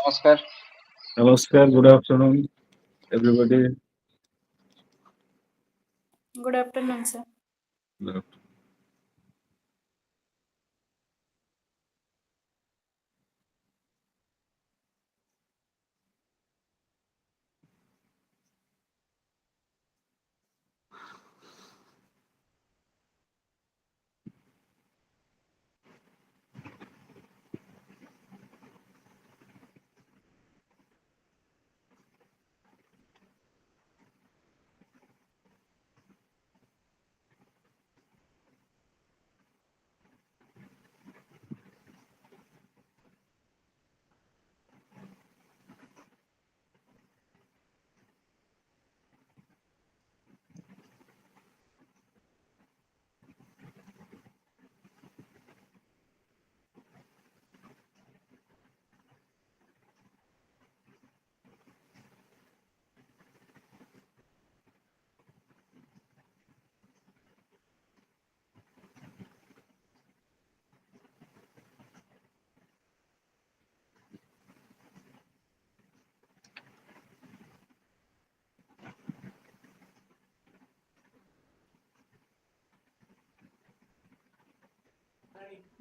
নমস্কার। Namaskar, good afternoon, everybody. Good afternoon, sir. Good afternoon.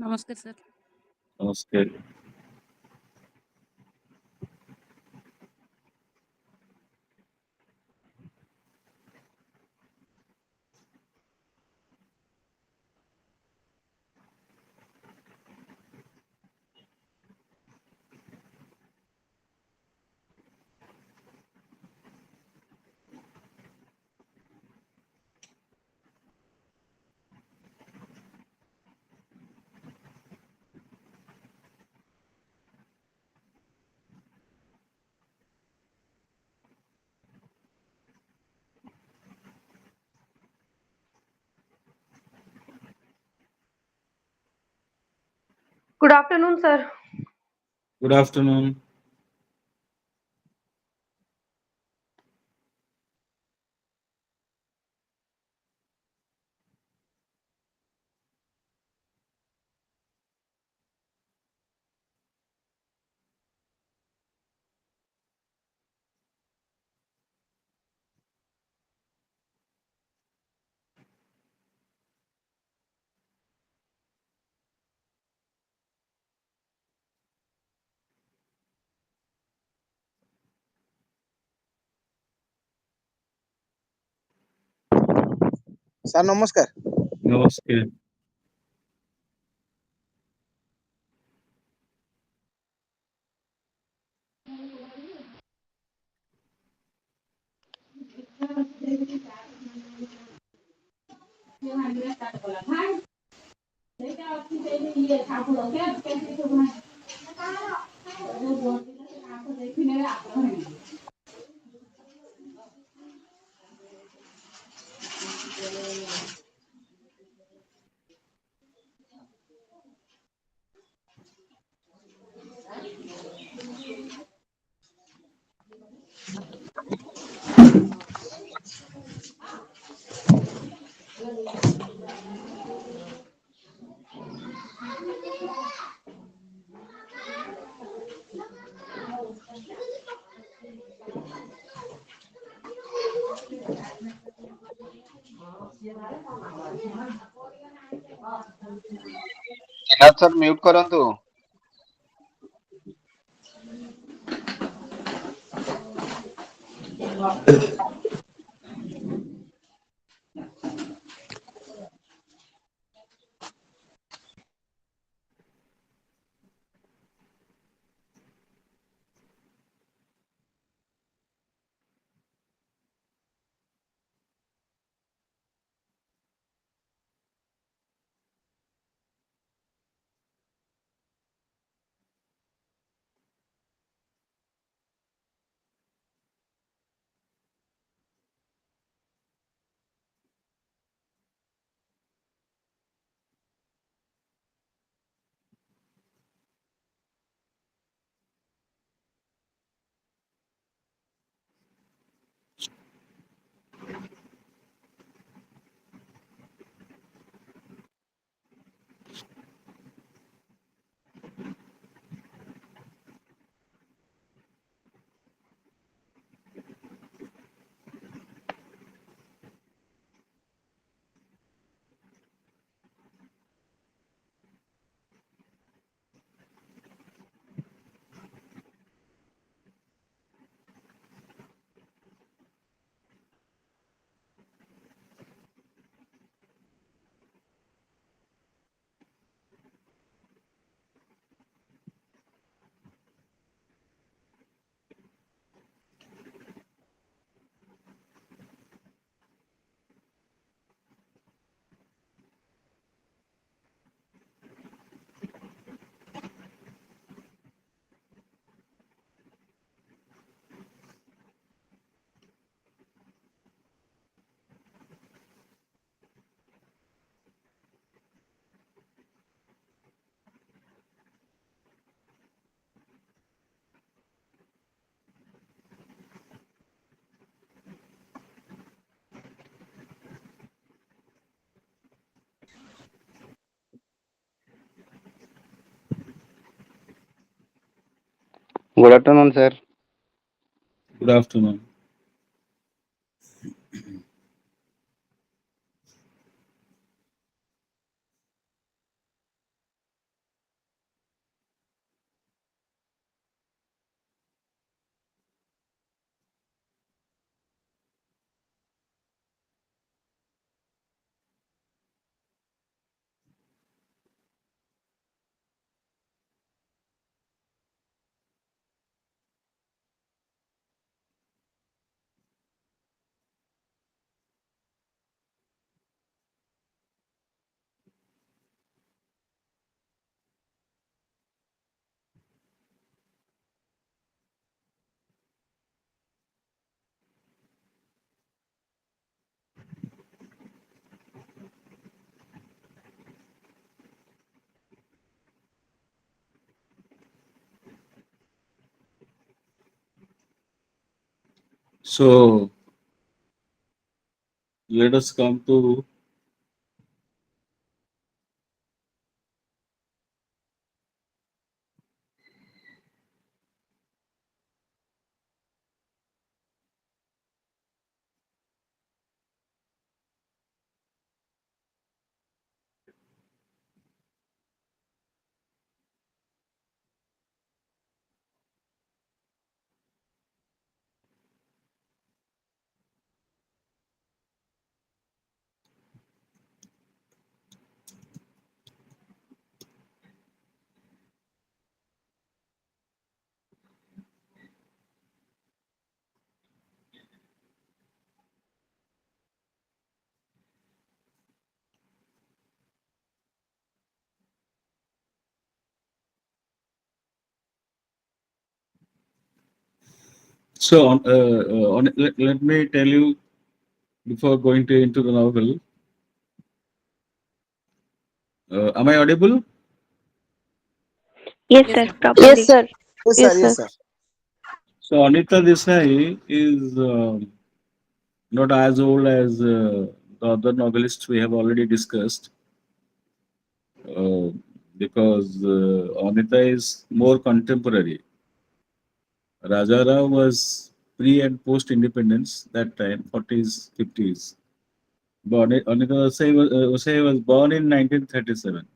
Namaskar, sir. Namaskar. Good afternoon, sir. Good afternoon. Sir নমস্কার। Namaskar. ସ୍ୟାର mute କରନ୍ତୁ। Good afternoon, sir. Good afternoon. So let us come to let me tell you before going to into the novel. Am I audible? Yes, Yes, sir, sir. properly. Yes, sir. Yes, Yes, sir. sir. So Anita Desai is not as old as the other novelists we have already discussed, uh, because Anita is more contemporary. Rajara was pre and post independence that time, 40s, 50s. But Anita Desai was born in 1937.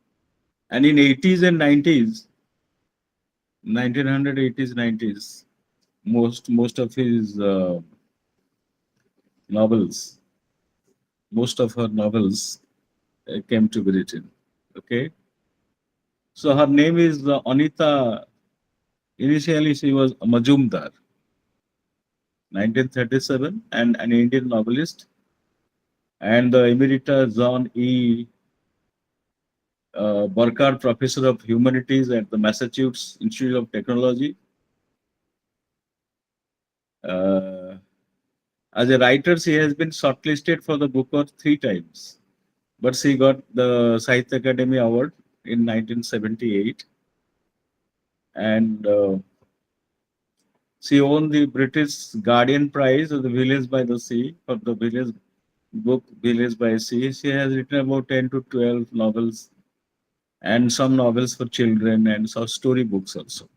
And in 80s and 90s, 1980s, 90s, most of his novels, most of her novels came to be written. Okay. So her name is Anita. Initially, she was Majumdar, 1937, and an Indian novelist, and the Emerita John E. Burkhardt Professor of Humanities at the Massachusetts Institute of Technology. Uh, as a writer, she has been shortlisted for the Booker three times, but she got the Sahitya Academy Award in 1978, and she won the British Guardian Prize of the Village by the Sea for the village book Village by Sea. She has written about 10 to 12 novels and some novels for children and some story books also.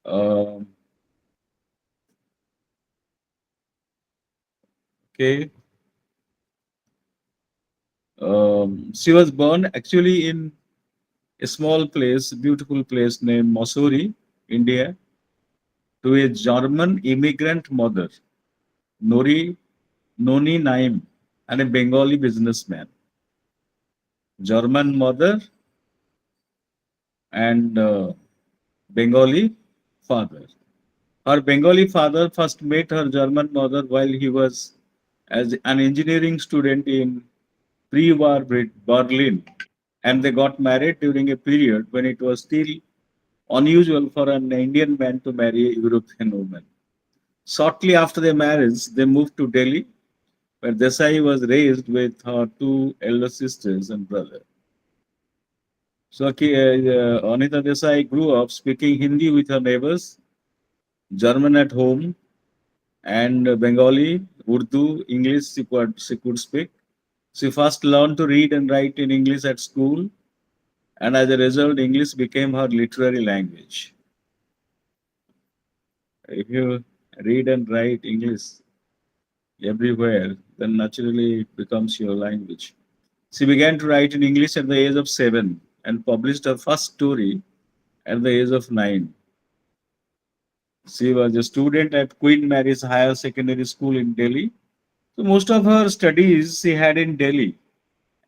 Um, okay. She was born actually in a small place, beautiful place named Mussoorie, India, to a German immigrant mother, Nori Noni Naim, and a Bengali businessman. German mother and Bengali father. Her Bengali father first met her German mother while he was as an engineering student in pre-war Berlin, and they got married during a period when it was still unusual for an Indian man to marry a European woman. Shortly after their marriage, they moved to Delhi, where Desai was raised with her two elder sisters and brother. So Anita Desai grew up speaking Hindi with her neighbors, German at home, and Bengali, Urdu, English she could speak. She first learned to read and write in English at school, and as a result, English became her literary language. If you read and write English everywhere, then naturally it becomes your language. She began to write in English at the age of 7 and published her first story at the age of 9. She was a student at Queen Mary's Higher Secondary School in Delhi. So most of her studies she had in Delhi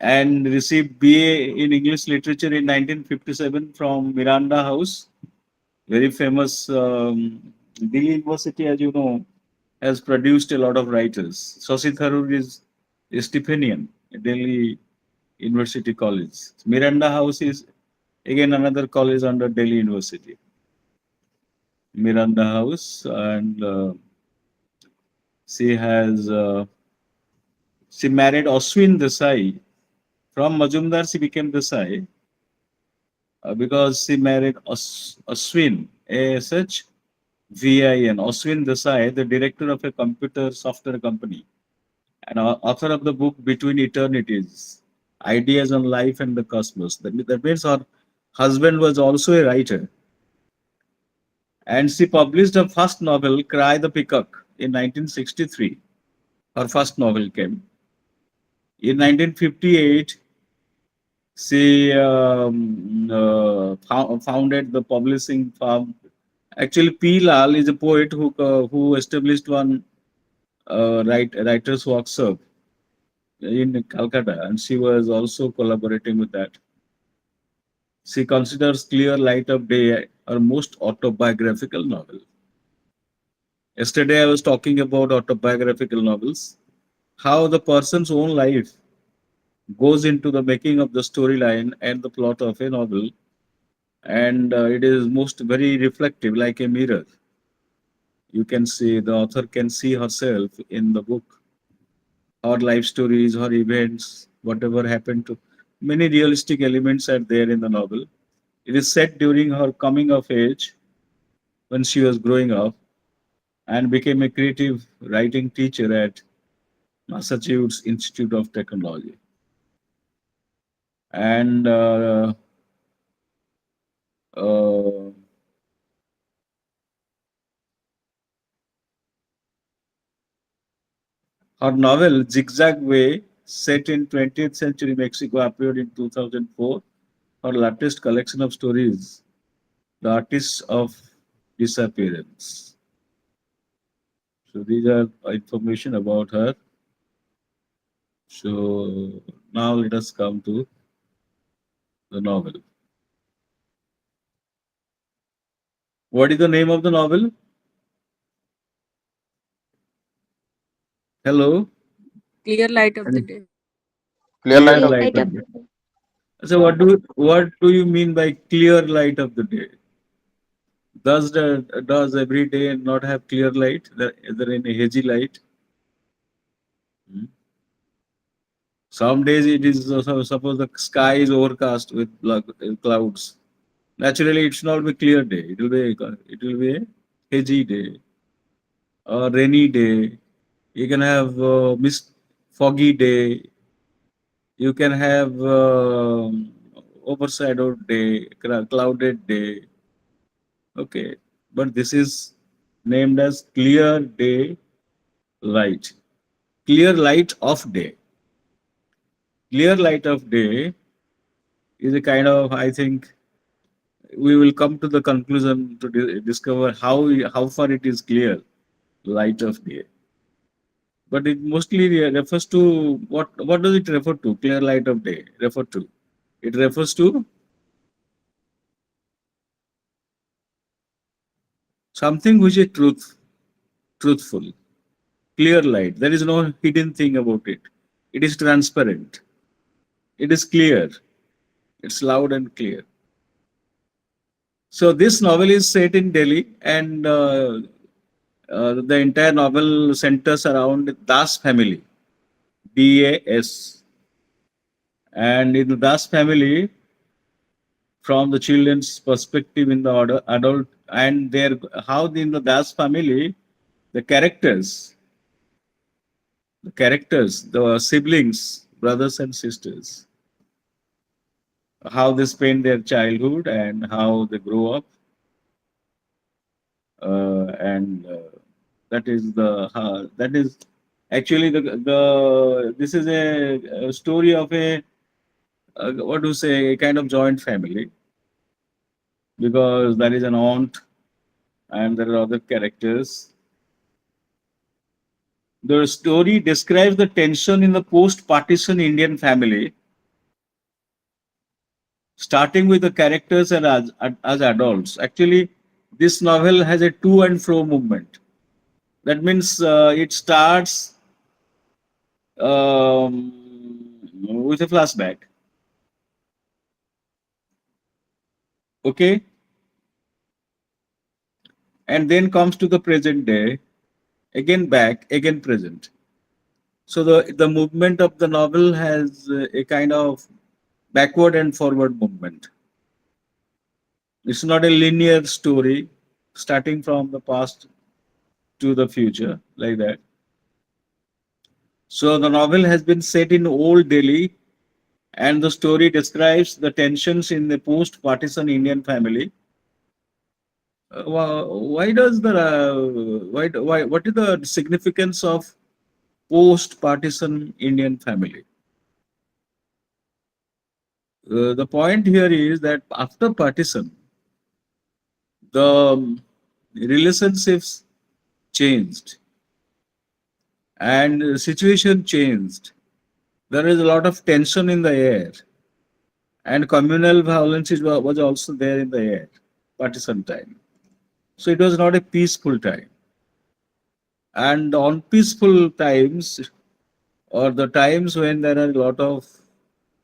and received BA in English Literature in 1957 from Miranda House, very famous Delhi University, as you know, has produced a lot of writers. Shashi Tharoor is a Stephenian at Delhi University College. Miranda House is again another college under Delhi University. Miranda House, and she has she married Ashwin Desai. From Majumdar, she became Desai because she married Ashwin, A-S-H VIN, Ashwin Desai, the director of a computer software company and author of the book Between Eternities, Ideas on Life and the Cosmos. That means her husband was also a writer. And she published her first novel, Cry the Peacock, in 1963. Her first novel came. In 1958, she founded the publishing firm. Actually, P. Lal is a poet who established one writers' workshop in Calcutta, and she was also collaborating with that. She considers Clear Light of Day her most autobiographical novel. Yesterday, I was talking about autobiographical novels, how the person's own life goes into the making of the storyline and the plot of a novel, and it is most very reflective, like a mirror. You can see the author can see herself in the book, her life stories, her events, whatever happened to many realistic elements are there in the novel. It is set during her coming of age when she was growing up and became a creative writing teacher at Massachusetts Institute of Technology. And uh, her novel Zigzag Way, set in 20th century Mexico, appeared in 2004. Her latest collection of stories, The Artists of Disappearance. So these are information about her. So now let us come to the novel. What is the name of the novel? Hello? Clear light of the day. Clear Clear light of light of the day. So what do you mean by clear light of the day? Does every day not have clear light? Is there any hazy light? Hmm. Some days it is suppose the sky is overcast with clouds. Naturally, it should not be clear day. It will be a hazy day, a rainy day. You can have mist, foggy day. You can have overshadowed day, clouded day. Okay, but this is named as clear day light. Clear light of day. Clear light of day is a kind of, I think, we will come to the conclusion to discover how far it is clear light of day. But it mostly refers to what does it refer to? Clear light of day refer to? It refers to something which is truthful, clear light. There is no hidden thing about it. It is transparent. It is clear. It's loud and clear. So this novel is set in Delhi, and the entire novel centers around Das family, DAS, and in the Das family, from the children's perspective in the adult, and their how in the Das family, the characters, the siblings, brothers and sisters, how they spend their childhood and how they grow up, and that is that is actually the this is a story of a what to say, a kind of joint family, because there is an aunt and there are other characters. The story describes the tension in the post-partition Indian family, starting with the characters and as adults. Actually, this novel has a to and fro movement. That means it starts with a flashback. Okay, and then comes to the present day, again back, again present. So the movement of the novel has a kind of backward and forward movement. It's not a linear story starting from the past to the future like that. So the novel has been set in old Delhi, and the story describes the tensions in the post-partisan Indian family. Why does the why what is the significance of post-partisan Indian family? The point here is that after partition, the relationships changed and the situation changed. There is a lot of tension in the air, and communal violence was also there in the air, partisan time. So it was not a peaceful time. And on peaceful times, or the times when there are a lot of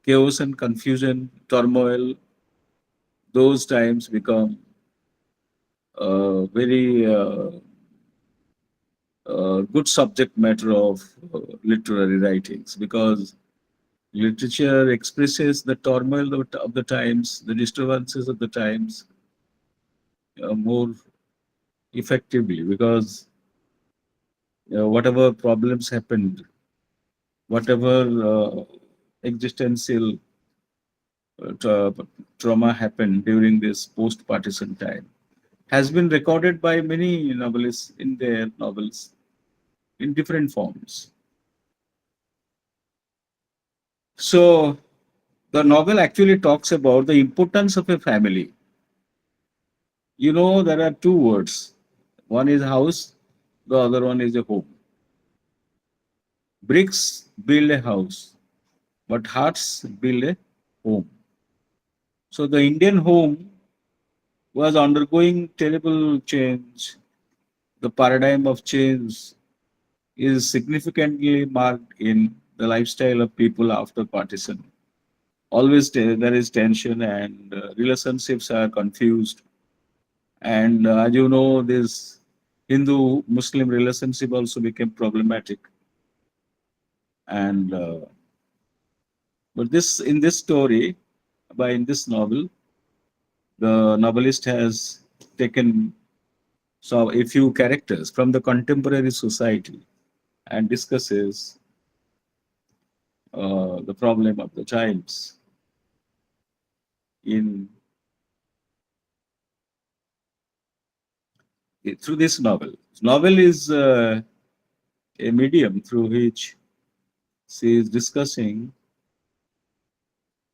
chaos and confusion, turmoil, those times become very good subject matter of literary writings, because literature expresses the turmoil of the times, the disturbances of the times more effectively, because whatever problems happened, whatever existential trauma happened during this post-partisan time has been recorded by many novelists in their novels in different forms. So the novel actually talks about the importance of a family. You know, there are two words. One is house, the other one is a home. Bricks build a house, but hearts build a home. So the Indian home was undergoing terrible change. The paradigm of change is significantly marked in the lifestyle of people after partition. Always there is tension, and relationships are confused. And as you know, this Hindu-Muslim relationship also became problematic. And but this in this story, by in this novel, the novelist has taken so a few characters from the contemporary society and discusses the problem of the times in through this novel. Novel is a medium through which she is discussing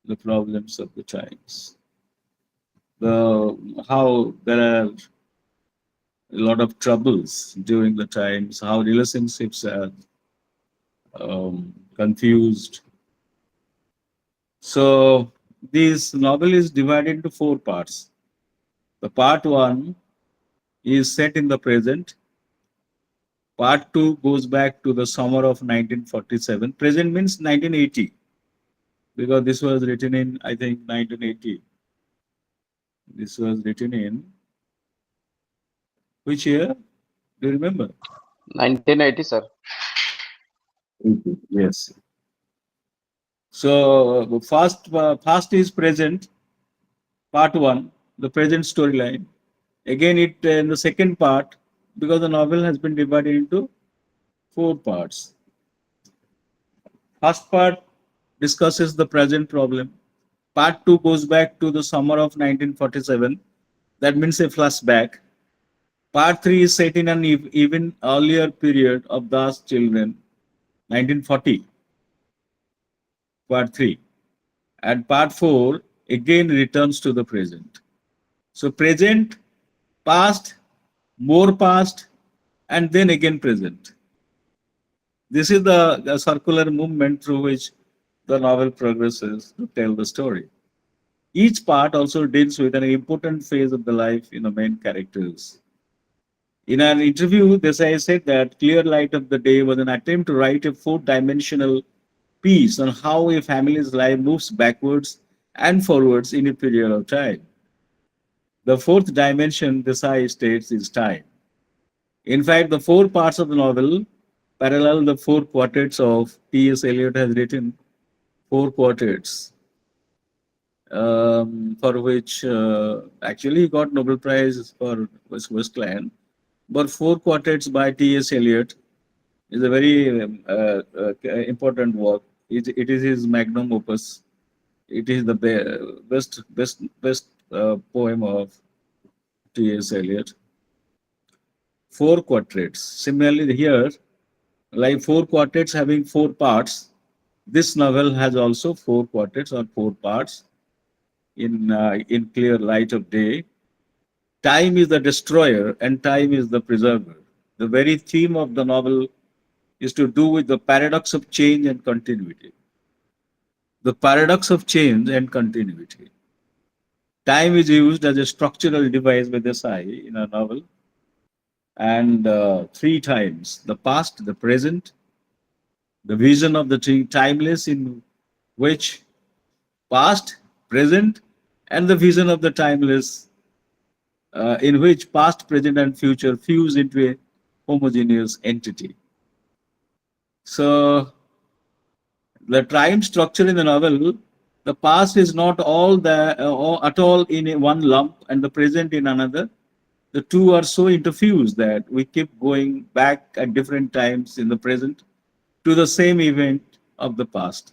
the problems of the times. The how there are a lot of troubles during the times, how relationships are confused. So this novel is divided into four parts. The part one is set in the present. Part two goes back to the summer of 1947. Present means 1980, because this was written in, I think, 1980. This was written in which year? Do you remember? 1980, sir. Yes. So first is present, part one, the present storyline. Again, it in the second part, because the novel has been divided into four parts. First part discusses the present problem. Part two goes back to the summer of 1947. That means a flashback. Part 3 is set in an even earlier period of those children, 1940, part 3. And part 4 again returns to the present. So present, past, more past, and then again present. This is the circular movement through which the novel progresses to tell the story. Each part also deals with an important phase of the life in the main characters. In an interview, Desai said that Clear Light of the Day was an attempt to write a four-dimensional piece on how a family's life moves backwards and forwards in a period of time. The fourth dimension, Desai states, is time. In fact, the four parts of the novel parallel the four quartets of T.S. Eliot has written four quartets, for which actually he got Nobel Prize for Westland. But four quartets by T.S. Eliot is a very important work. It is his magnum opus. It is the best poem of T.S. Eliot. Four quartets. Similarly, here, like four quartets having four parts, this novel has also four quartets or four parts in Clear Light of Day. Time is the destroyer and time is the preserver. The very theme of the novel is to do with the paradox of change and continuity. The paradox of change and continuity. Time is used as a structural device by Desai in a novel, and three times: the past, the present, the vision of the timeless, in which past, present, and the vision of the timeless, in which past, present, and future fuse into a homogeneous entity. So, the time structure in the novel, the past is not all at all in one lump, and the present in another. The two are so interfused that we keep going back at different times in the present to the same event of the past,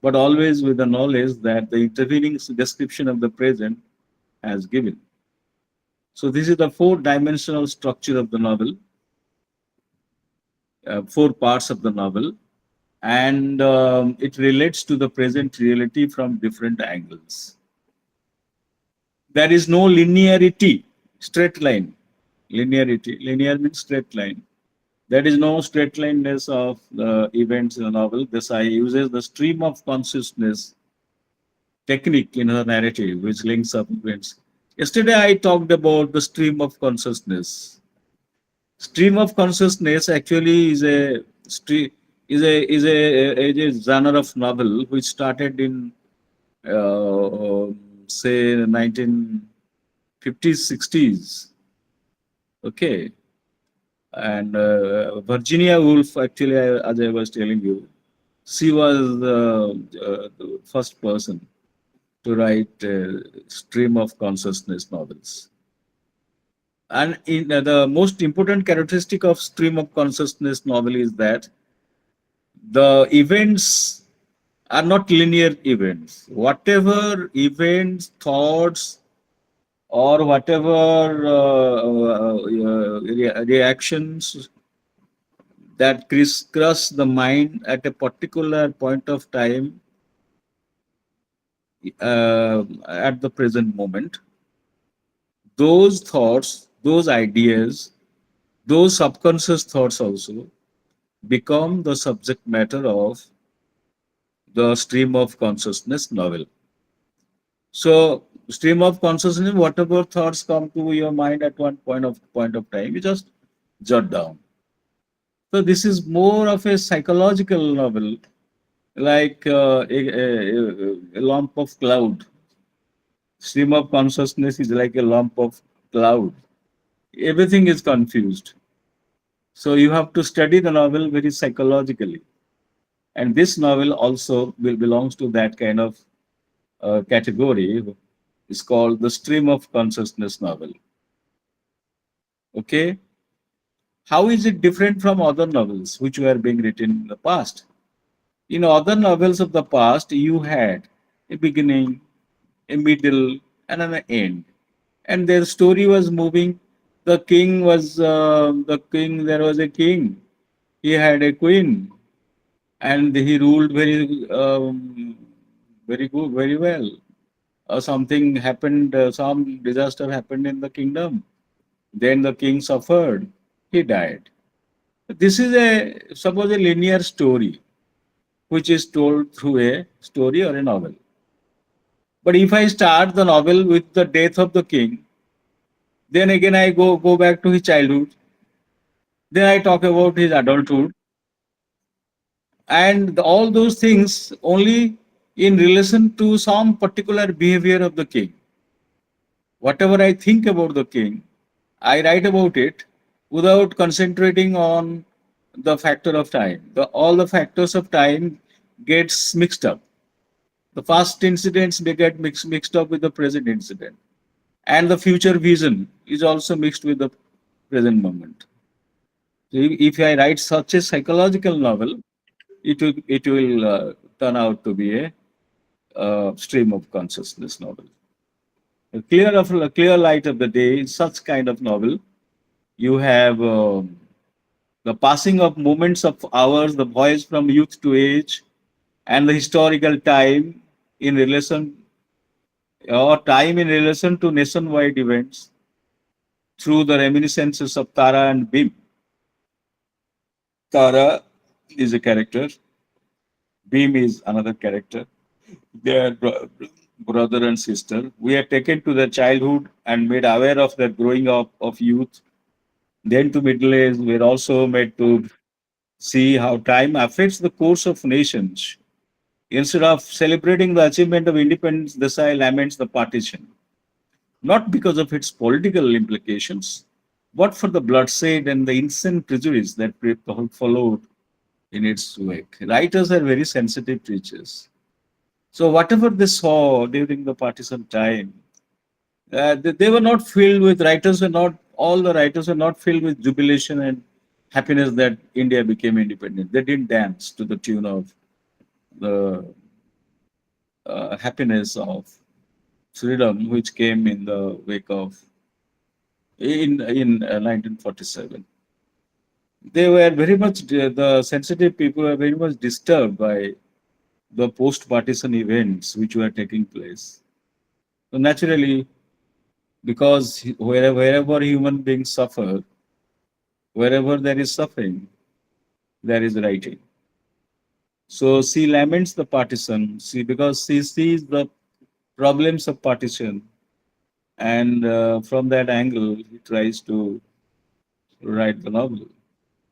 but always with the knowledge that the intervening description of the present has given. So this is the four-dimensional structure of the novel, four parts of the novel, and it relates to the present reality from different angles. There is no linearity, straight line. Linear means straight line. There is no straight lineness of the events in the novel. Desai uses the stream of consciousness technique in her narrative, which links up events. Yesterday, I talked about the stream of consciousness. Stream of consciousness actually is a is a genre of novel which started in say 1950s, 60s. Okay, and Virginia Woolf, actually, as I was telling you, she was the first person to write stream of consciousness novels. And the most important characteristic of stream of consciousness novel is that the events are not linear events. Whatever events, thoughts, or whatever reactions that crisscross the mind at a particular point of time at the present moment, those thoughts, those ideas, those subconscious thoughts also become the subject matter of the stream of consciousness novel. So, stream of consciousness, whatever thoughts come to your mind at one point of time, you just jot down. So, this is more of a psychological novel, like a lump of cloud. Stream of consciousness is like a lump of cloud. Everything is confused. So you have to study the novel very psychologically. And this novel also belongs to that kind of category. It's called the stream of consciousness novel. Okay. How is it different from other novels which were being written in the past? In other novels of the past, you had a beginning, a middle, and an end. And their story was moving The king was the king. There was a king. He had a queen, and he ruled very good, very well. Something happened. Some disaster happened in the kingdom. Then the king suffered. He died. This is a suppose a linear story which is told through a story or a novel. But if I start the novel with the death of the king, then again I go back to his childhood. Then I talk about his adulthood, and all those things only in relation to some particular behavior of the king. Whatever I think about the king, I write about it without concentrating on the factor of time. All the factors of time gets mixed up. The past incidents they get mixed up with the present incident, and the future vision is also mixed with the present moment. So if I write such a psychological novel, it will turn out to be a stream of consciousness novel. A clear light of the day in such kind of novel, you have the passing of moments of hours, the voyage from youth to age, and the historical time in relation time in relation to nationwide events through the reminiscences of Tara and Bim. Tara is a character, Bim is another character. They are brother and sister. We are taken to their childhood and made aware of their growing up of youth. Then to middle age, we are also made to see how time affects the course of nations. Instead of celebrating the achievement of independence, Desai laments the partition, not because of its political implications, but for the bloodshed and the insane prejudice that followed in its wake. Writers are very sensitive creatures. So whatever they saw during the partition time, they were not filled with writers were not all the writers were not filled with jubilation and happiness that India became independent. They didn't dance to the tune of the happiness of freedom, which came in the wake of in 1947. They were very much the sensitive people were very much disturbed by the post-partition events which were taking place. So naturally, because wherever human beings suffer, wherever there is suffering, there is writing. So she laments the partition, because she sees the problems of partition, and from that angle, he tries to write the novel.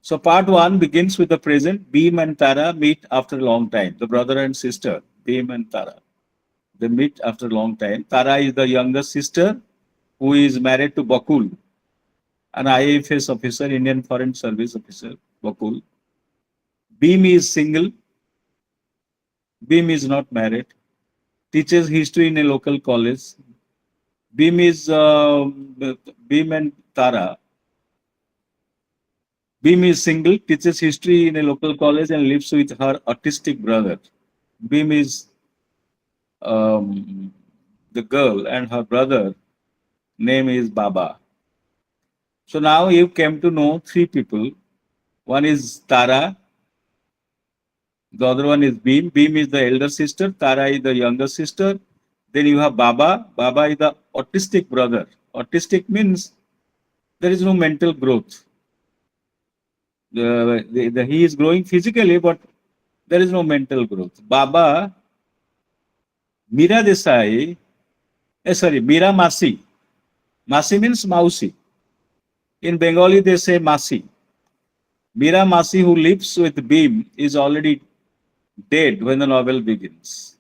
So part one begins with the present. Bhim and Tara meet after a long time. The brother and sister, Bhim and Tara, they meet after a long time. Tara is the younger sister who is married to Bakul, an IFS officer, Indian Foreign Service officer, Bakul. Bhim is single. Bhim is not married. Teaches history in a local college. Bhim is Bhim and Tara. Bhim is single, teaches history in a local college, and lives with her autistic brother. Bhim is um, the girl, and her brother name is Baba. So now you came to know three people. One is Tara, the other one is Bhim. Bhim is the elder sister, Tara is the younger sister. Then you have Baba. Baba is the autistic brother. Autistic means there is no mental growth. He is growing physically, but there is no mental growth. Baba, Mira Desai, Mira Masi. Masi means Mausi. In Bengali, they say Masi. Mira Masi, who lives with Bhim, is already dead when the novel begins.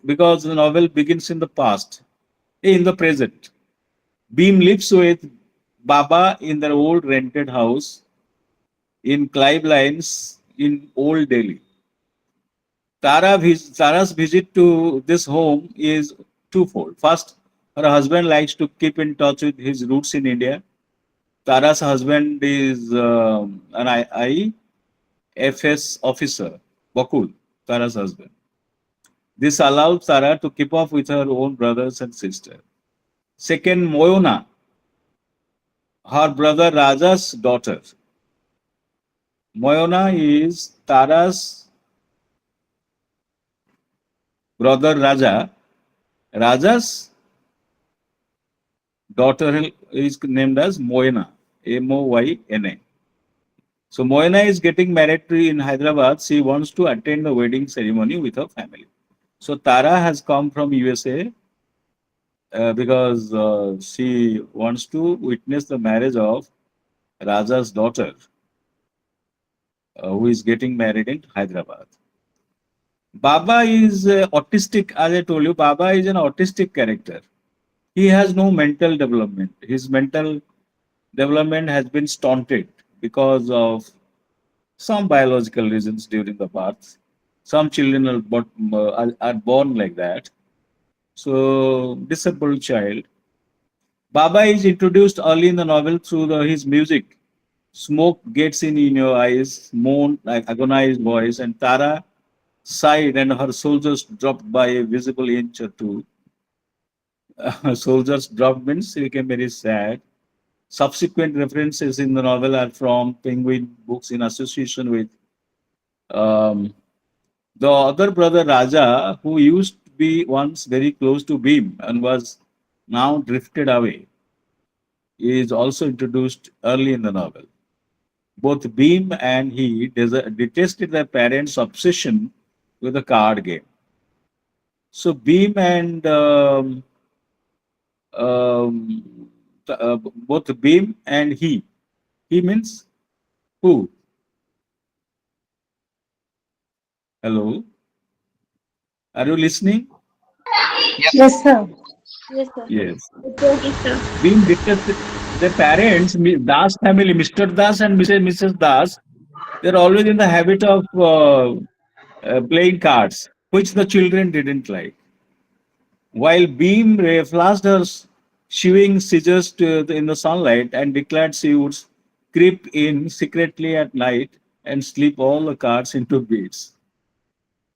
Because the novel begins in the past, in the present. Bhim lives with Baba in their old rented house in Clive Lines in Old Delhi. Tara's visit to this home is twofold. First, her husband likes to keep in touch with his roots in India. Tara's husband is an IFS officer, Bakul, Tara's husband. This allows Tara to keep up with her own brothers and sister. Second, Moyona. her brother Raja's daughter. Moyana is Tara's brother Raja. Raja's daughter is named as Moyana, Moyna. So Moyana is getting married in Hyderabad. She wants to attend the wedding ceremony with her family. So Tara has come from USA because she wants to witness the marriage of Raja's daughter, who is getting married in Hyderabad. Baba is autistic, as I told you. Baba is an autistic character. He has no mental development. His mental development has been stunted because of some biological reasons during the birth. Some children are born like that. So, disabled child. Baba is introduced early in the novel through his music. Smoke gets in your eyes, moan like agonized voice, and Tara sighed, and her soldiers dropped by a visible inch or two. Soldiers dropped means she became very sad. Subsequent references in the novel are from Penguin books in association with um, the other brother Raja, who used to be once very close to Bhim and was now drifted away, is also introduced early in the novel. Both Bhim and he detested their parents' obsession with the card game. So Bhim and both Bhim and he means who? Hello, are you listening? Yes, sir. Yes, sir. Yes. Yes, sir. Being detested, their parents, Das family, Mr. Das and Mrs. Das, they're always in the habit of playing cards, which the children didn't like. While Beam flashed her chewing scissors in the sunlight and declared she would creep in secretly at night and slip all the cards into beads.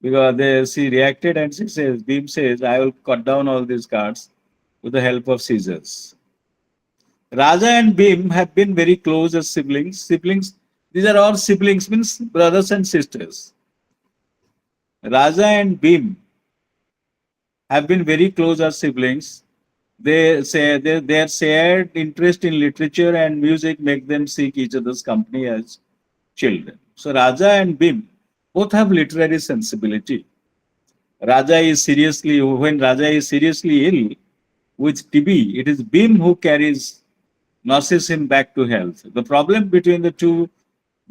Because she reacted and she says, Beam says, I will cut down all these cards with the help of scissors. Raja and Bhim have been very close as siblings. Siblings, these are all siblings, means brothers and sisters. Raja and Bhim have been very close as siblings. They say their shared interest in literature and music make them seek each other's company as children. So Raja and Bhim both have literary sensibility. When Raja is seriously ill with TB, it is Bhim who nurses him back to health. The problem between the two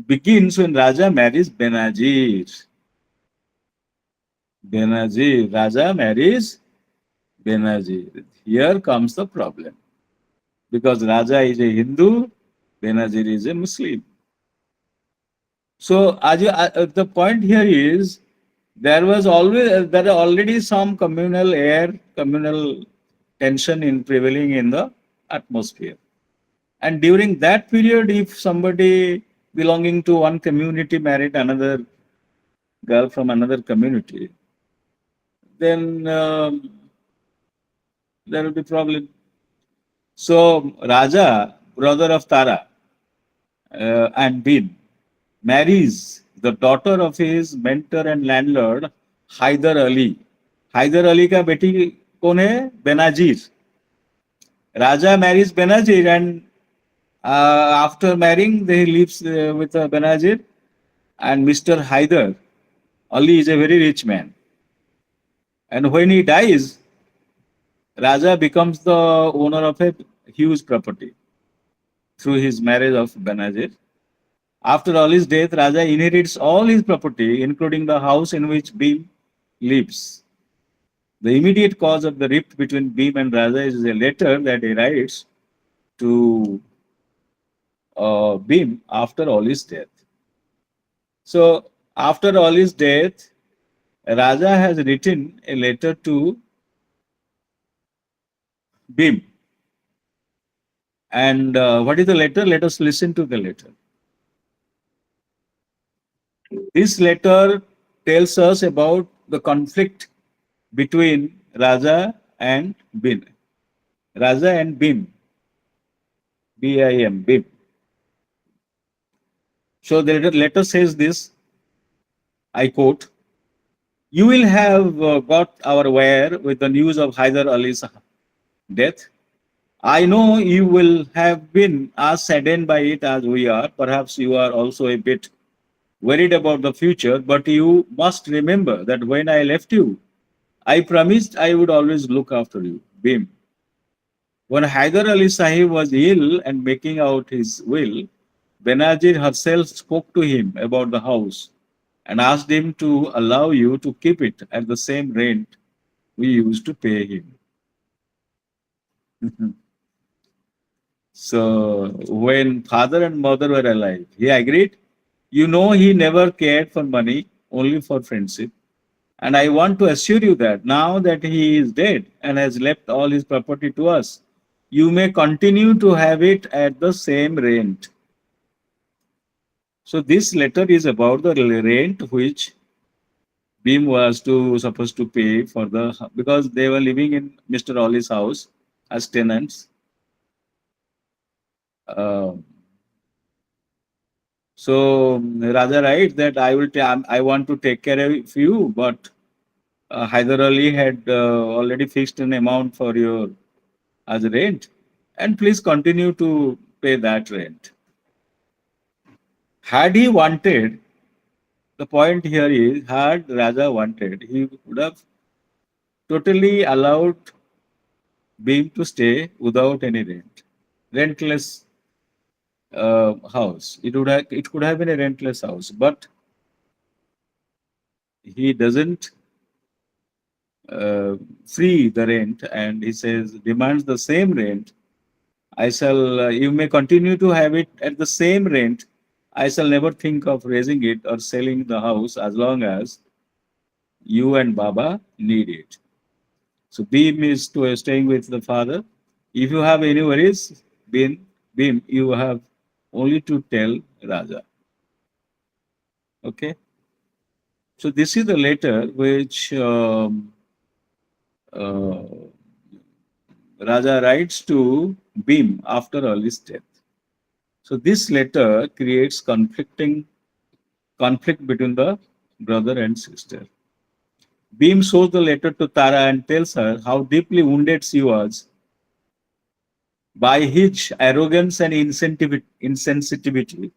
begins when Raja marries Benazir. Raja marries Benazir. Here comes the problem. Because Raja is a Hindu, Benazir is a Muslim. So, the point here is there are already some communal tension in prevailing in the atmosphere. And during that period, if somebody belonging to one community married another girl from another community, then there will be problem. So Raja, brother of Tara and Bin, marries the daughter of his mentor and landlord Hyder Ali. Hyder Ali का बेटी कौन है? Benazir. Raja marries Benazir and after marrying, he lives with Benazir and Mr. Hyder. Ali is a very rich man. And when he dies, Raja becomes the owner of a huge property through his marriage of Benazir. After Ali's death, Raja inherits all his property, including the house in which Bhim lives. The immediate cause of the rift between Bhim and Raja is a letter that he writes to Bhim after Ali's death. So, after Ali's death, Raja has written a letter to Bhim. And what is the letter? Let us listen to the letter. This letter tells us about the conflict between Raja and Bhim. Raja and Bhim BIM, BIM. So the letter says this, I quote, "You will have got our wire with the news of Hyder Ali's death. I know you will have been as saddened by it as we are. Perhaps you are also a bit worried about the future, but you must remember that when I left you, I promised I would always look after you. Bim." When Hyder Ali Sahib was ill and making out his will, Benazir herself spoke to him about the house and asked him to allow you to keep it at the same rent we used to pay him. So when father and mother were alive, he agreed. You know, he never cared for money, only for friendship. And I want to assure you that now that he is dead and has left all his property to us, you may continue to have it at the same rent. So this letter is about the rent which Beam was to supposed to pay for the because they were living in Mr. Oli's house as tenants. Uh, so Raja writes that I want to take care of you, but Hyder Ali had already fixed an amount for your as rent, and please continue to pay that rent. Had he wanted, the point here is, had Raja wanted, he would have totally allowed Beam to stay without any rent, rentless house. It could have been a rentless house, but he doesn't uh, free the rent, and he says demands the same rent. I shall. You may continue to have it at the same rent. I shall never think of raising it or selling the house as long as you and Baba need it. So Beam is to staying with the father. If you have any worries, Beam, you have only to tell Raja. Okay. So this is the letter which uh, Raja writes to Beam after Ali's death. So this letter creates conflict between the brother and sister. Beam shows the letter to Tara and tells her how deeply wounded she was by his arrogance and insensitivity.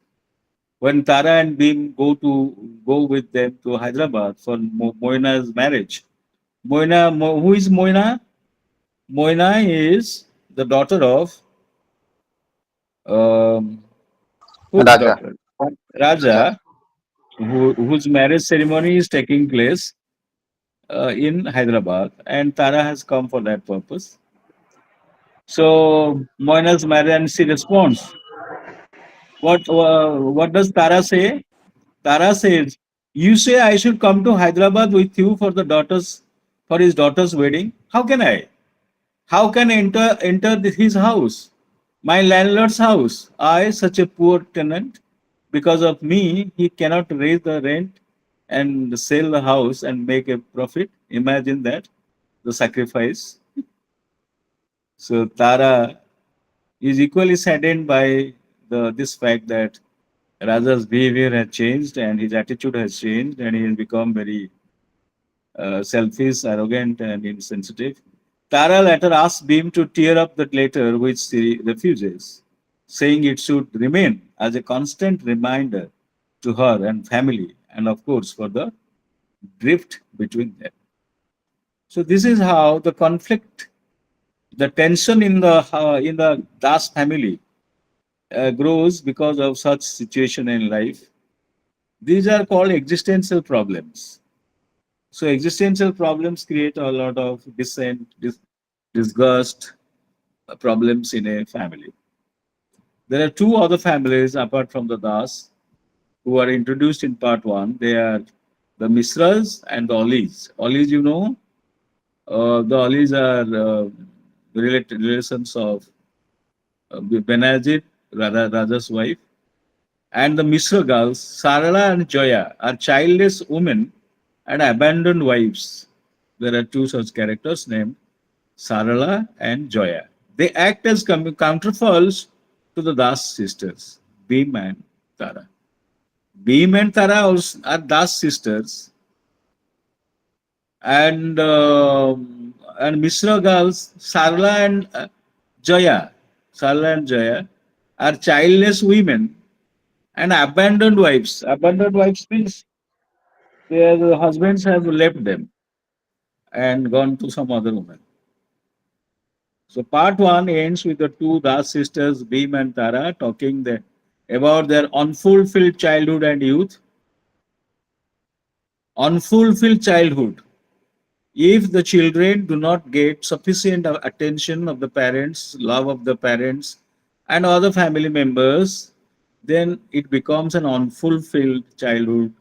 When Tara and Beam go with them to Hyderabad for Moina's marriage, who is Moina? Moina is the daughter of um, whose Raja. daughter? Raja. Raja, whose marriage ceremony is taking place in Hyderabad, and Tara has come for that purpose. So Moina's married, and she responds. What does Tara say? Tara says, "You say I should come to Hyderabad with you for his daughter's wedding. How can I? How can I enter his house, my landlord's house? I, such a poor tenant, because of me, he cannot raise the rent and sell the house and make a profit. Imagine that, the sacrifice." So Tara is equally saddened by this fact that Raja's behavior has changed and his attitude has changed and he has become very selfish, arrogant, and insensitive. Tara later asks Beam to tear up that letter, which she refuses, saying it should remain as a constant reminder to her and family, and of course for the drift between them. So this is how the conflict, the tension in the Das family grows because of such situation in life. These are called existential problems. So existential problems create a lot of disgust, problems in a family. There are two other families apart from the Das who are introduced in part one. They are the Misras and the Olis. Olis, you know, the Olis are relations of Benazir, Raja's wife, and the Misra girls, Sarala and Joya, are childless women and abandoned wives. There are two such characters named Sarala and Joya. They act as counterfalls to the Das sisters, Bhim and Tara. Bhim and Tara also are Das sisters, and Misra girls, Jaya, Sarla and Jaya, are childless women and abandoned wives. Abandoned wives means their husbands have left them and gone to some other woman. So part one ends with the two Das sisters, Bhim and Tara, talking about their unfulfilled childhood and youth. Unfulfilled childhood. If the children do not get sufficient attention of the parents, love of the parents, and other family members, then it becomes an unfulfilled childhood.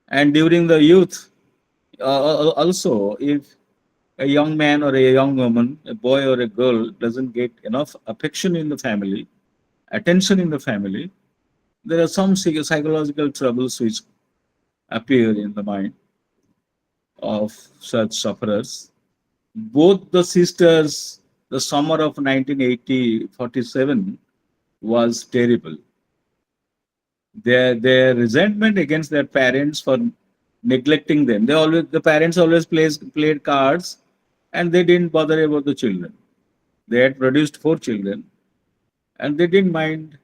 And during the youth, also, if a young man or a young woman, a boy or a girl, doesn't get enough affection in the family, attention in the family, there are some psychological troubles which appear in the mind of such sufferers. Both the sisters, the summer of 1980-47 was terrible. Their resentment against their parents for neglecting them. The parents always played cards, and they didn't bother about the children. They had produced four children, and they didn't mind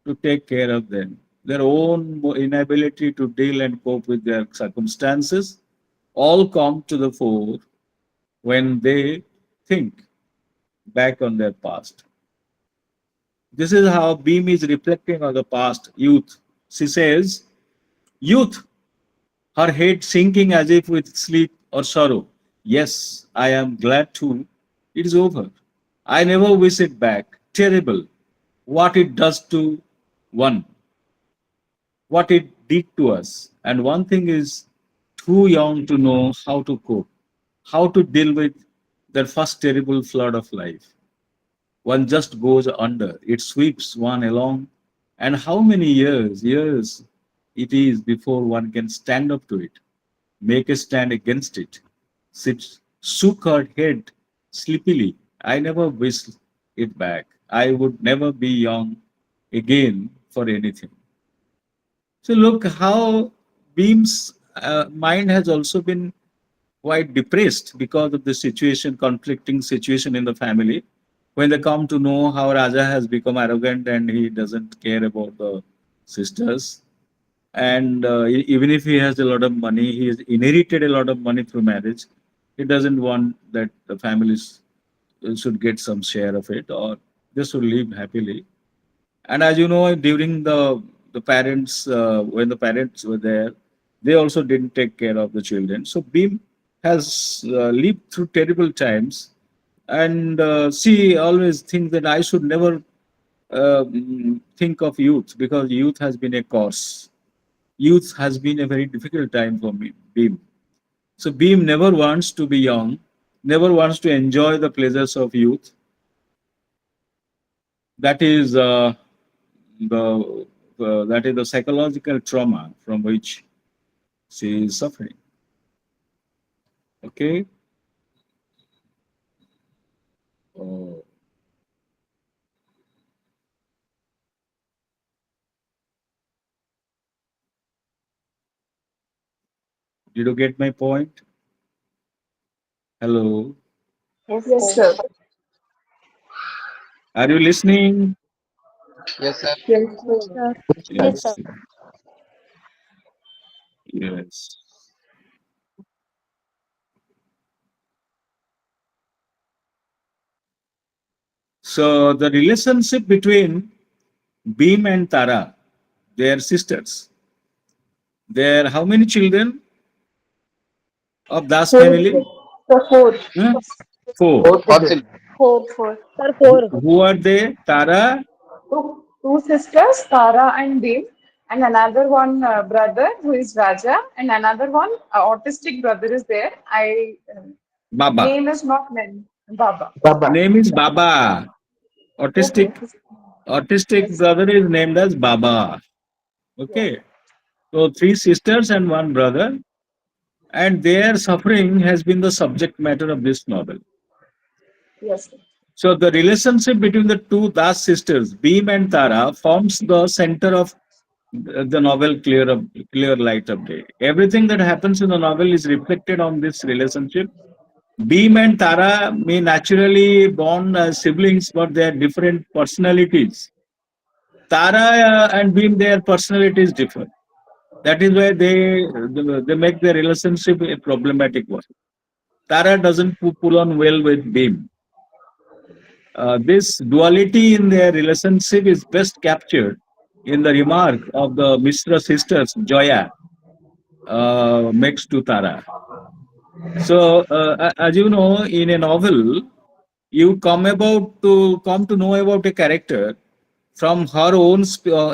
to take care of them. Their own inability to deal and cope with their circumstances all come to the fore when they think back on their past. This is how Beam is reflecting on the past youth. She says, youth, her head sinking as if with sleep or sorrow. Yes, I am glad too. It is over. I never wish it back. Terrible. What it does to one, what it did to us. And one thing is too young to know how to cope, how to deal with that first terrible flood of life. One just goes under, it sweeps one along. And how many years it is before one can stand up to it, make a stand against it. Shook her head sleepily. I never wish it back. I would never be young again for anything. So look how Beam's mind has also been quite depressed because of the situation, conflicting situation in the family. When they come to know how Raja has become arrogant and he doesn't care about the sisters, and even if he has a lot of money, he has inherited a lot of money through marriage. He doesn't want that the families should get some share of it, or they should live happily. And as you know, during the parents when the parents were there, they also didn't take care of the children. So Beam has lived through terrible times, and she always thinks that I should never think of youth, because youth has been a curse. Youth has been a very difficult time for me, Beam. So Beam never wants to be young, never wants to enjoy the pleasures of youth. That is the psychological trauma from which she is suffering. Okay. Oh, did you get my point? Hello. Yes, sir. Are you listening? Yes, sir. Yes, Yes, sir. sir. Yes, Yes. sir. Yes. So the relationship between Beam and Tara, their sisters, their how many children of Das Four, family? sir. Four. Huh? Four. Four children. Four. Sir, Who, 4. who are they? Tara, Two sisters, Tara and Dev, and another one brother who is Raja, and another one autistic brother is there. Baba. Name is not named. Baba. Name is Baba. Okay. Autistic Yes. brother is named as Baba. Yeah. Okay. So three sisters and one brother, and their suffering has been the subject matter of this novel. Yes. So the relationship between the two Das sisters, Beam and Tara, forms the center of the novel Clear Light of Day. Everything that happens in the novel is reflected on this relationship. Beam and Tara may naturally born as siblings, but they are different personalities. Tara and Beam, their personalities differ. That is why they make their relationship a problematic one. Tara doesn't pull on well with Beam. This duality in their relationship is best captured in the remark of the Mishra sisters, Joya, makes to Tara. So, as you know, in a novel, you come to know about a character from her own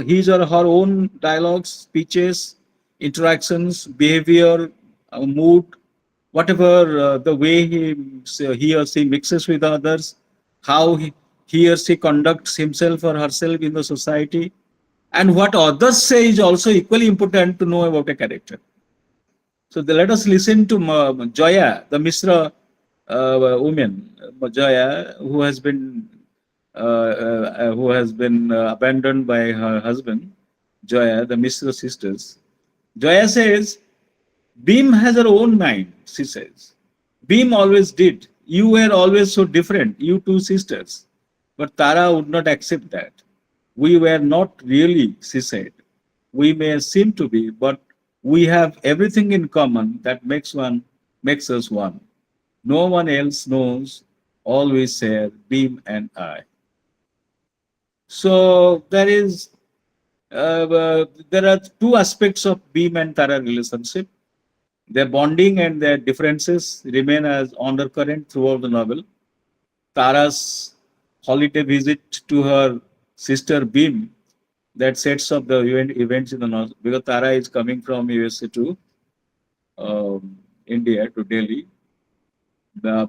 his or her own dialogues, speeches, interactions, behavior, mood, whatever the way he or she mixes with others, how he or she conducts himself or herself in the society, and what others say is also equally important to know about a character. So let us listen to Joya, the Misra woman, Joya, who has been abandoned by her husband, Joya, the Misra sisters. Joya says, Beam has her own mind, she says. Beam always did. You were always so different, you two sisters. But Tara would not accept that. We were not really, she said. We may seem to be, but we have everything in common that makes us one. No one else knows. All we share, Beam and I. So there are two aspects of Beam and Tara relationship. Their bonding and their differences remain as undercurrent throughout the novel. Tara's holiday visit to her sister Beam that sets up the events in the novel because Tara is coming from USA to India to Delhi. The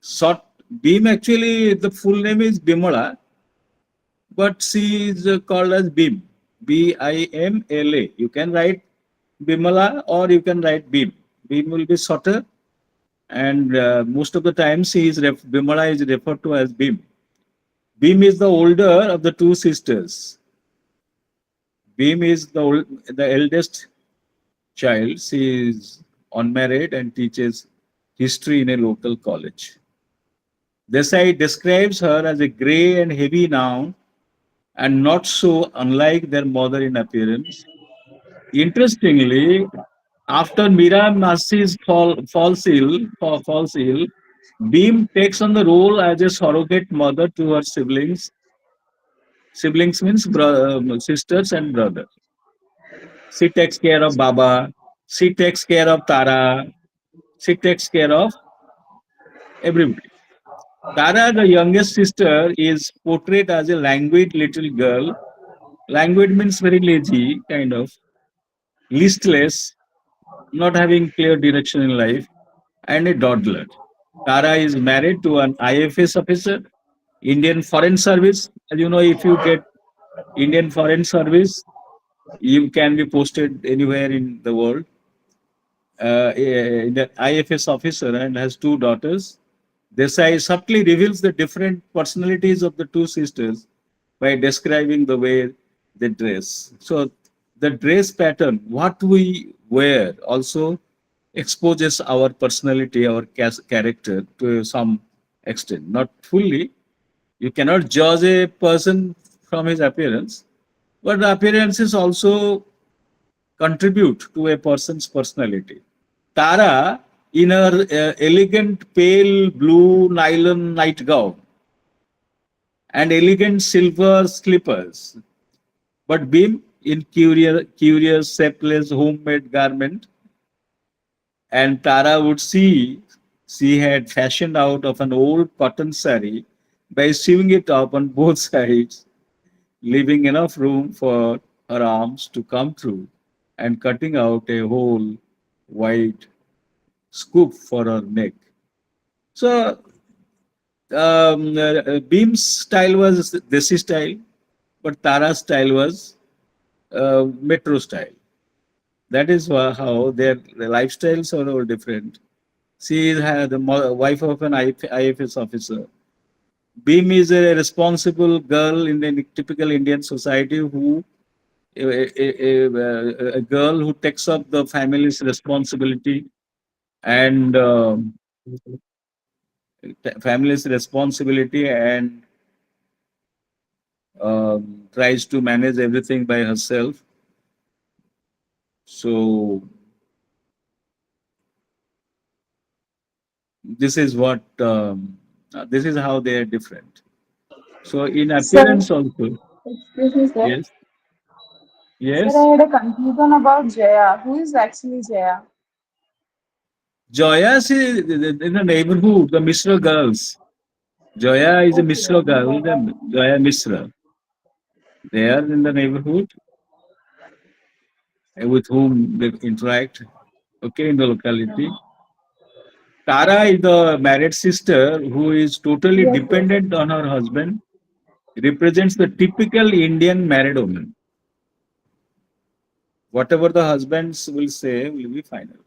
short Beam actually the full name is Bimala, but she is called as Beam. Bimla. You can write Bimala or you can write Beam. Beam will be shorter, and most of the times Bimala is referred to as Beam. Beam is the older of the two sisters. Beam is the eldest child. She is unmarried and teaches history in a local college. Desai describes her as a grey and heavy noun and not so unlike their mother in appearance. Interestingly, after Mira Masi's false ill, Beam takes on the role as a surrogate mother to her siblings. Siblings means sisters and brothers. She takes care of Baba. She takes care of Tara. She takes care of everybody. Tara, the youngest sister, is portrayed as a languid little girl. Languid means very lazy, kind of listless, not having clear direction in life, and a dawdler. Tara is married to an IFS officer, Indian Foreign Service. As you know, if you get Indian Foreign Service, you can be posted anywhere in the world. The IFS officer and has two daughters. Desai subtly reveals the different personalities of the two sisters by describing the way they dress. So the dress pattern, what we wear, also exposes our personality, our character to some extent. Not fully. You cannot judge a person from his appearance, but the appearances also contribute to a person's personality. Tara, in her elegant pale blue nylon nightgown and elegant silver slippers, but Beam in curious, shapeless, homemade garment, and Tara would see she had fashioned out of an old cotton sari by sewing it up on both sides, leaving enough room for her arms to come through and cutting out a whole wide scoop for her neck. So, Beam's style was Desi style, but Tara's style was metro style. That is how their lifestyles are all different. She is the wife of an IFS officer. Beam is a responsible girl in a typical Indian society who a girl who takes up the family's responsibility and family's responsibility and tries to manage everything by herself. So this is what this is how they are different. So in Sir, appearance also, excuse me, sir. yes, Sir, yes. I had a confusion about Jaya. Who is actually Jaya? Joya is in the neighborhood, the Mishra girls. Joya is a Okay. Mishra girl, the Joya Mishra. They are in the neighborhood with whom they interact, okay, in the locality. Tara is the married sister who is totally Yes, yes. dependent on her husband, represents the typical Indian married woman. Whatever the husbands will say will be final.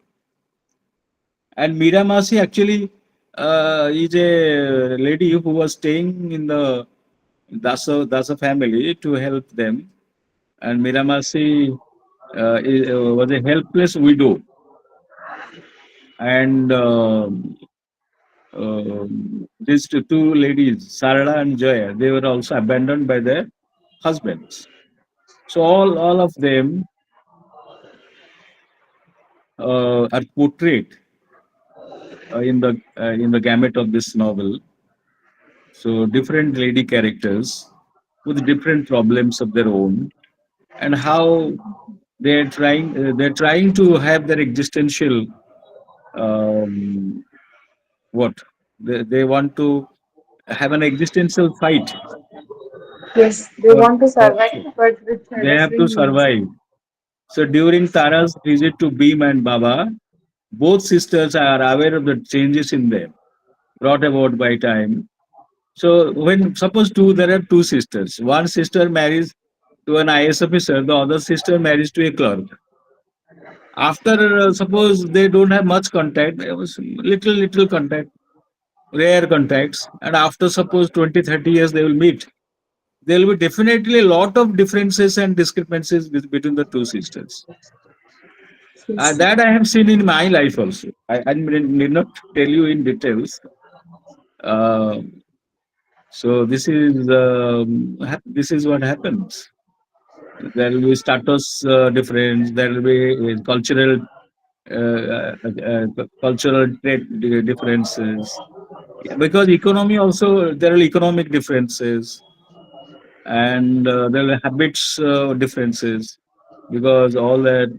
And Meera Masi actually is a lady who was staying in the Dasa family to help them. And Meera Masi was a helpless widow. And these two ladies, Sarada and Joya, they were also abandoned by their husbands. So all of them are portrayed in the gamut of this novel. So different lady characters with different problems of their own, and how they're trying to have their existential um, what they want to have an existential fight. Yes, they For, want to for, survive, but with they have to different means. survive. So during Tara's visit to Bhim and Baba, both sisters are aware of the changes in them brought about by time. So when suppose there are two sisters, one sister marries to an IS officer, the other sister marries to a clerk. After suppose they don't have much contact, there was little contact, rare contacts, and after suppose 20-30 years they will meet. There will be definitely a lot of differences and discrepancies between the two sisters. Yes. That I have seen in my life also. I need not tell you in details. Uh, so this is what happens. There will be status difference. There will be cultural trait differences. Because economy also there are economic differences, and there are habits differences, because all that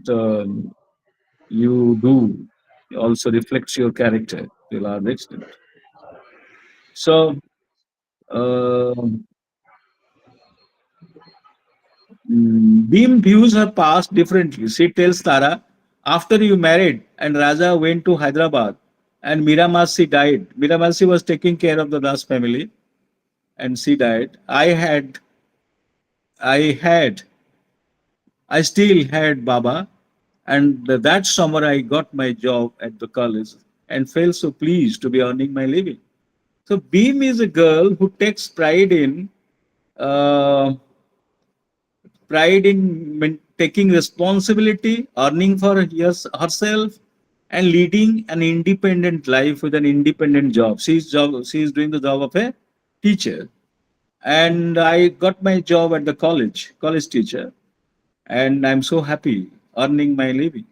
you do also reflects your character to a large extent. So, uh, Beam views her past differently. She tells Tara, after you married and Raja went to Hyderabad and Miramasi died. Miramasi was taking care of the Das family and she died. I had, I still had Baba, and that summer I got my job at the college and felt so pleased to be earning my living. So Beam is a girl who takes uh, pride in taking responsibility, earning for herself, and leading an independent life with an independent job. She is doing the job of a teacher, and I got my job at the college teacher, and I'm so happy earning my living.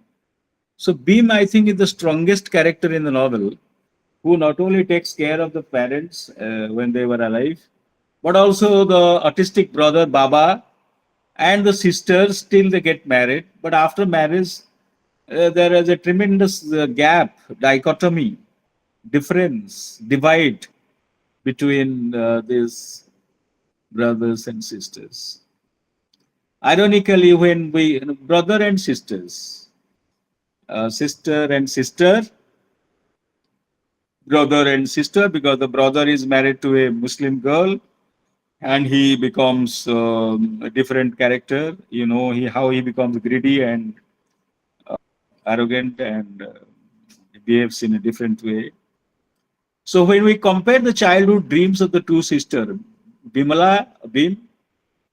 So Beam, I think, is the strongest character in the novel, who not only takes care of the parents when they were alive, but also the autistic brother Baba and the sisters till they get married. But after marriage, there is a tremendous gap, dichotomy, difference, divide between these brothers and sisters. Ironically, when we brother and sisters, sister and sister, brother and sister, because the brother is married to a Muslim girl and he becomes a different character. You know how he becomes greedy and arrogant and behaves in a different way. So when we compare the childhood dreams of the two sisters, Bimala, Bim,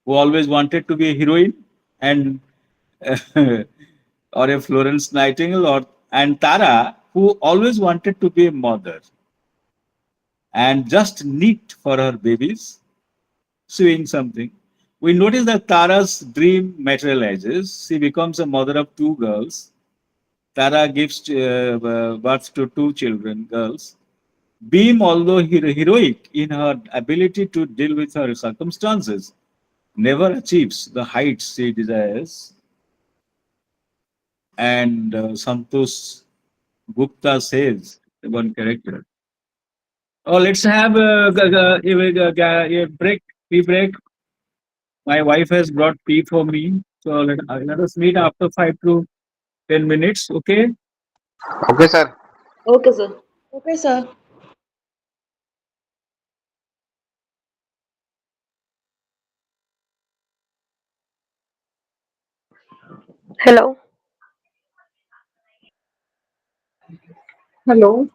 who always wanted to be a heroine, and or a Florence Nightingale, or and Tara, who always wanted to be a mother and just knit for her babies, sewing something. We notice that Tara's dream materializes. She becomes a mother of two girls. Tara gives birth to two children, girls. Beam, although heroic in her ability to deal with her circumstances, never achieves the heights she desires. And Santosh Gupta says, one character. Oh, let's have a break, tea break. My wife has brought tea for me. So let us meet after 5 to 10 minutes. Okay. Okay, sir. Okay, sir. Okay, sir. Hello. Hello.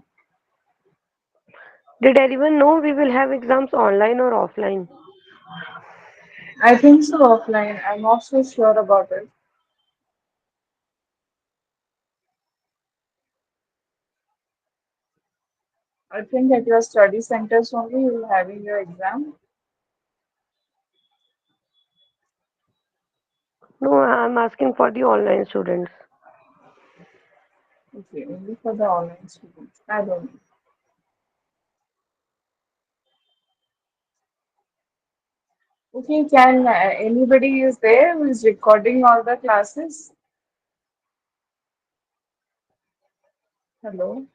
Did anyone know we will have exams online or offline? I think so offline. I'm not so sure about it. I think at your study centers only you're having your exam. No, I'm asking for the online students. Okay, only for the online students. I don't know. Okay, can anybody is there who is recording all the classes? Hello.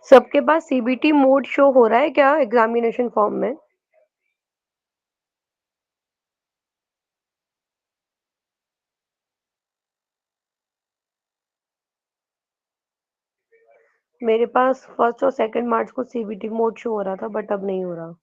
सबके पास CBT mode show हो रहा है क्या examination form में? मेरे पास first और second मार्च को CBT mode show हो रहा था बट अब नहीं हो रहा।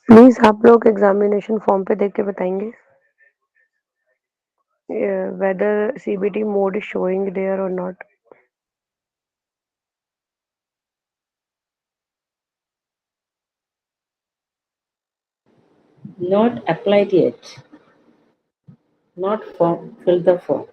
प्लीज आप लोग एग्जामिनेशन फॉर्म पे देख के बताएंगे whether CBT mode is showing there or not. Not applied yet. Not form. Fill the form.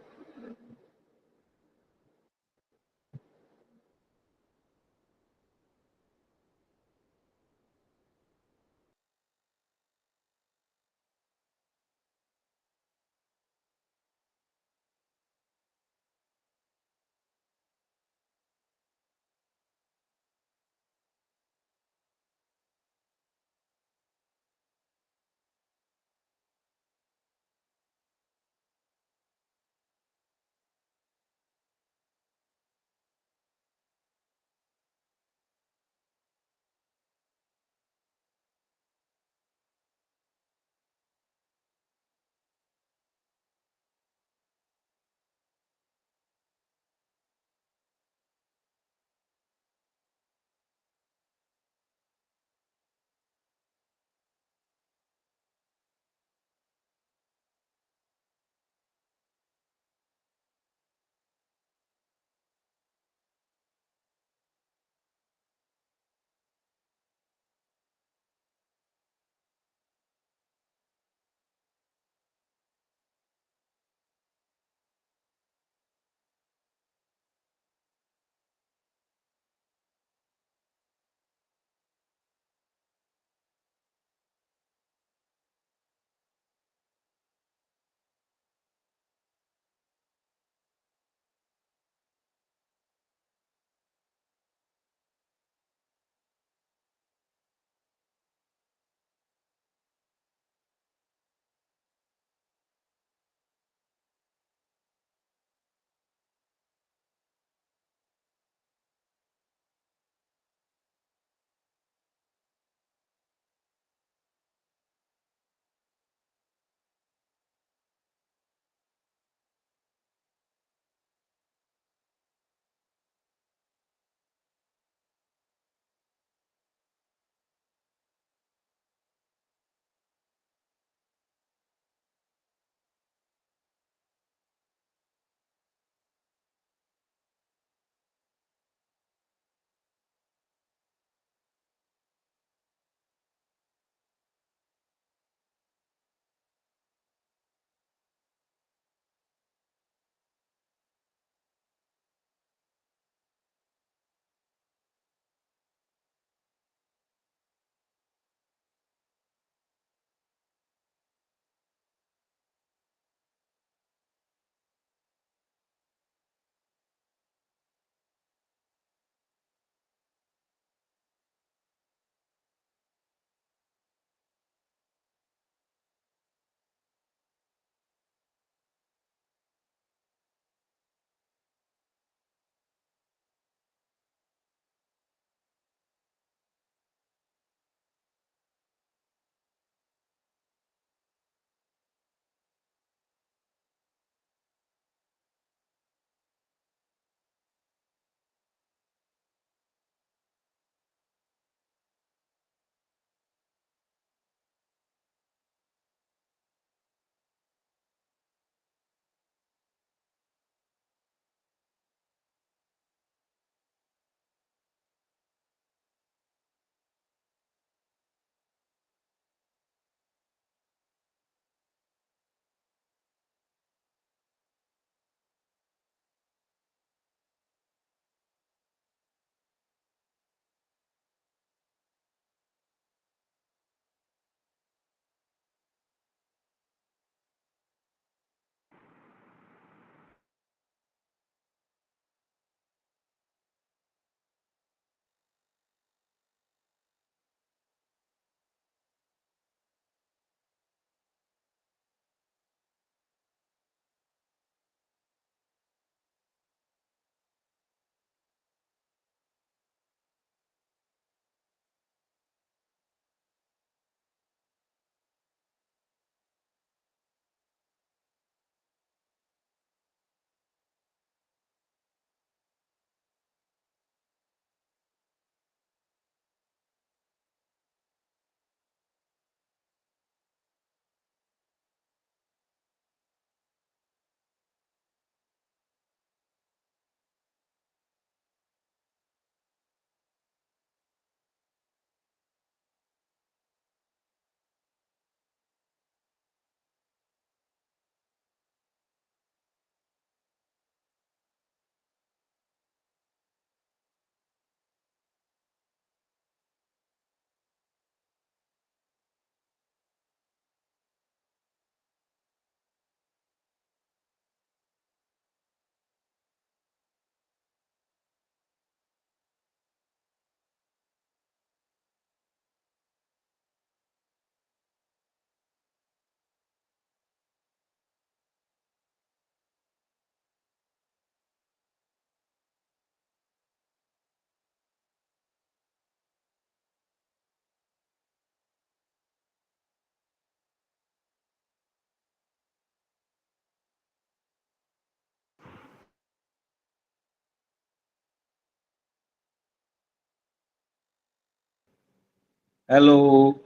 Hello.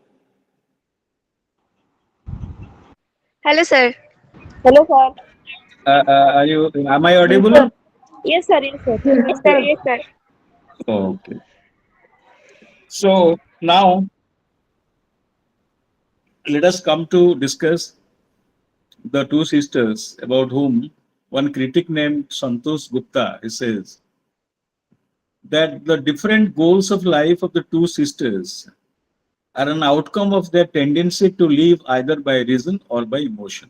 Hello, sir. Hello, sir. Are you? Am I Yes, audible? sir. Yes, sir. Yes, sir. Yes, sir. Yes, sir. Okay. So now let us come to discuss the two sisters about whom one critic named Santosh Gupta he says that the different goals of life of the two sisters are an outcome of their tendency to live either by reason or by emotion.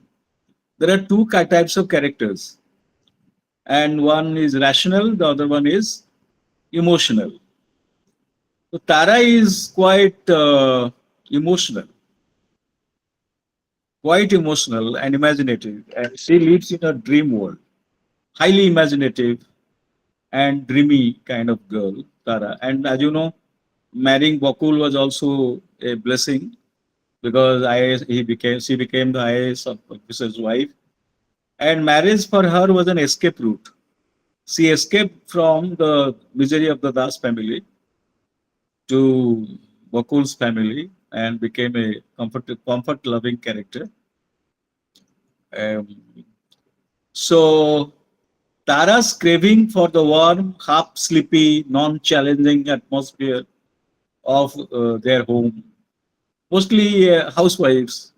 There are two types of characters, and one is rational, the other one is emotional. So Tara is emotional, quite emotional and imaginative, and she lives in a dream world. Highly imaginative and dreamy kind of girl, Tara. And as you know, marrying Bakul was also a blessing because she became the IAS officer's wife. And marriage for her was an escape route. She escaped from the misery of the Das family to Bakul's family and became a comfort loving character. Um, so Tara's craving for the warm, half sleepy, non challenging atmosphere of their home, mostly housewives,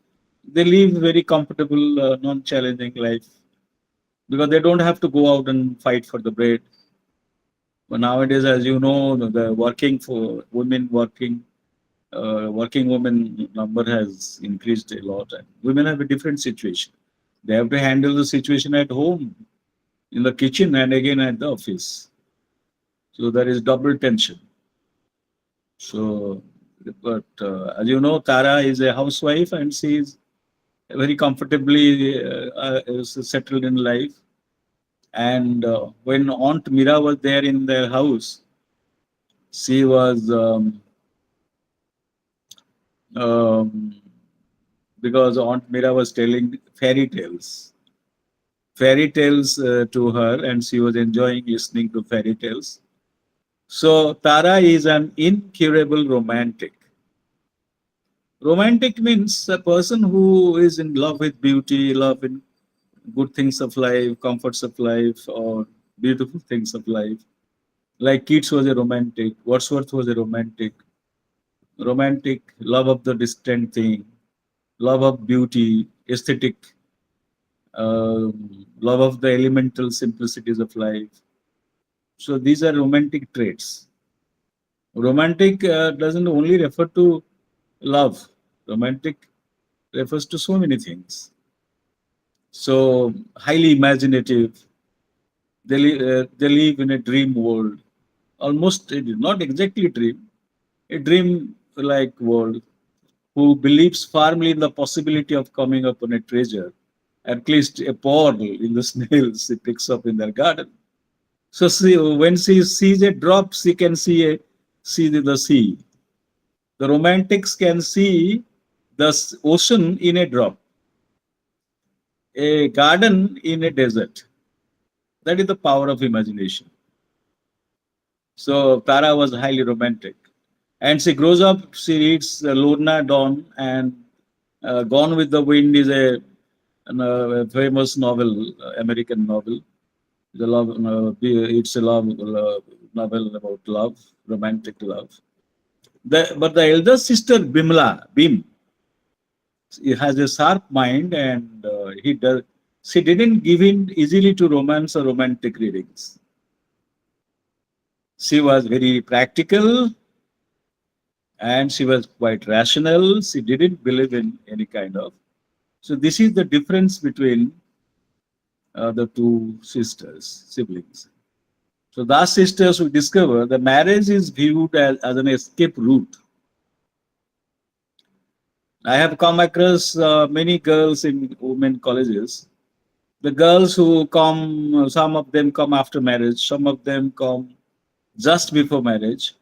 they live very comfortable, non challenging life because they don't have to go out and fight for the bread. But nowadays, as you know, the working women number has increased a lot. And women have a different situation. They have to handle the situation at home, in the kitchen, and again at the office. So there is double tension. So, but as you know, Tara is a housewife and she is very comfortably settled in life. And when Aunt Mira was there in their house, she was um, because Aunt Mira was telling fairy tales to her, and she was enjoying listening to fairy tales. So Tara is an incurable romantic. Romantic means a person who is in love with beauty, love in good things of life, comforts of life, or beautiful things of life. Like Keats was a romantic, Wordsworth was a romantic love of the distant thing, love of beauty, aesthetic, love of the elemental simplicities of life. So these are romantic traits. Romantic doesn't only refer to love. Romantic refers to so many things. So highly imaginative. They live in a dream world. Almost not exactly a dream like world who believes firmly in the possibility of coming upon a treasure, at least a pearl in the snails she picks up in their garden. So when she sees a drop, she can see the sea. The romantics can see the ocean in a drop, a garden in a desert. That is the power of imagination. So Tara was highly romantic. And she grows up, she reads Lorna Dawn, and Gone with the Wind is a famous novel, American novel. It's a love novel about love, romantic love. But the elder sister Bim, he has a sharp mind, and he does. She didn't give in easily to romance or romantic readings. She was very practical and she was quite rational. She didn't believe in any kind of. So this is the difference between the two siblings. So thus sisters we discover the marriage is viewed as an escape route. I have come across many girls in women colleges. The girls who come, some of them come after marriage, some of them come just before marriage.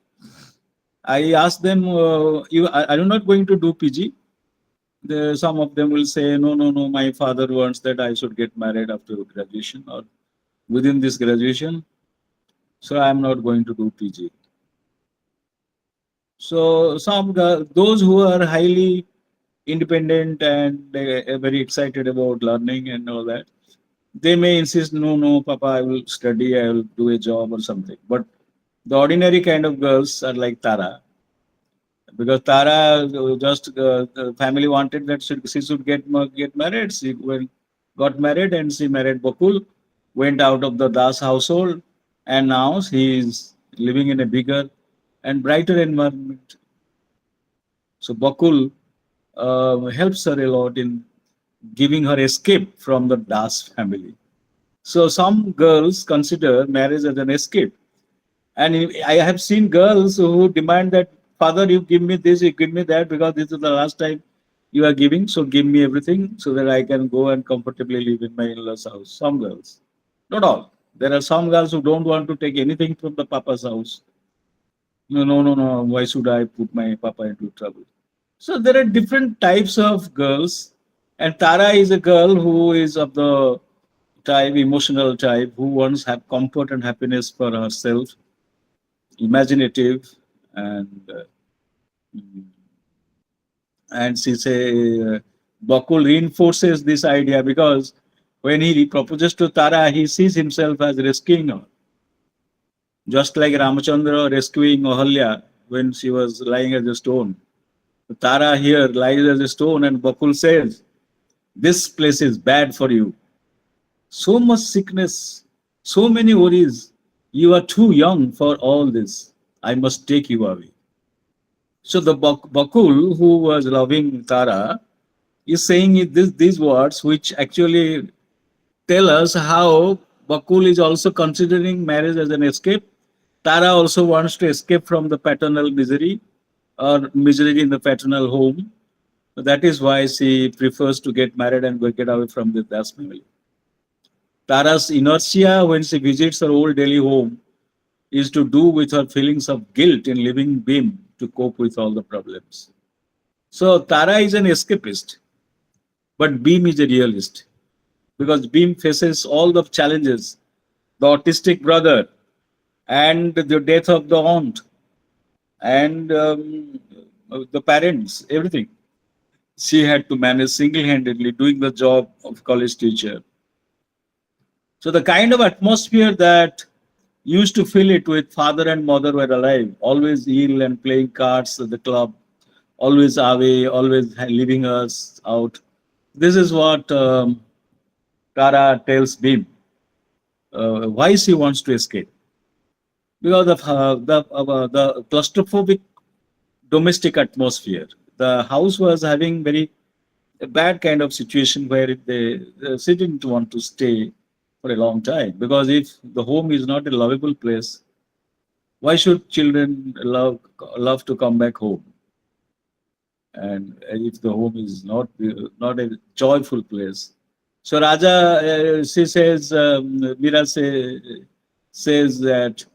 I ask them, are you not going to do PG? Some of them will say, no, no, no, my father wants that I should get married after graduation or within this graduation. So I'm not going to do PG. So those who are highly independent and very excited about learning and all that, they may insist, no, no, Papa, I will study, I will do a job or something. But the ordinary kind of girls are like Tara, because Tara just the family wanted that she should get married. She got married and she married Bakul, went out of the Das household, and now she is living in a bigger and brighter environment. So Bakul helps her a lot in giving her escape from the Das family. So some girls consider marriage as an escape. And I have seen girls who demand that, Father, you give me this, you give me that, because this is the last time you are giving. So give me everything so that I can go and comfortably live in my in-laws' house. Some girls, not all. There are some girls who don't want to take anything from the papa's house. No, no, no, no. Why should I put my papa into trouble? So there are different types of girls, and Tara is a girl who is of the type, emotional type, who wants have comfort and happiness for herself, imaginative, and and she say Bakul reinforces this idea because when he proposes to Tara, he sees himself as rescuing her, just like Ramachandra rescuing Ahalya when she was lying as a stone. Tara here lies as a stone, and Bakul says, "This place is bad for you. So much sickness, so many worries. You are too young for all this. I must take you away." So the Bakul, who was loving Tara, is saying these words, which actually tell us how Bakul is also considering marriage as an escape. Tara also wants to escape from the paternal misery or misery in the paternal home. So that is why she prefers to get married and get away from the Das family. Tara's inertia when she visits her old Delhi home is to do with her feelings of guilt in leaving Bhim to cope with all the problems. So Tara is an escapist, but Bhim is a realist because Bhim faces all the challenges, the autistic brother, and the death of the aunt, and the parents, everything. She had to manage single-handedly doing the job of college teacher. So the kind of atmosphere that used to fill it with father and mother were alive, always ill and playing cards at the club, always away, always leaving us out. This is what Tara tells Bim. Why she wants to escape? Because of the claustrophobic domestic atmosphere. The house was having very a bad kind of situation where she didn't want to stay for a long time. Because if the home is not a lovable place, why should children love to come back home? And if the home is not a joyful place. So Raja, she says, says that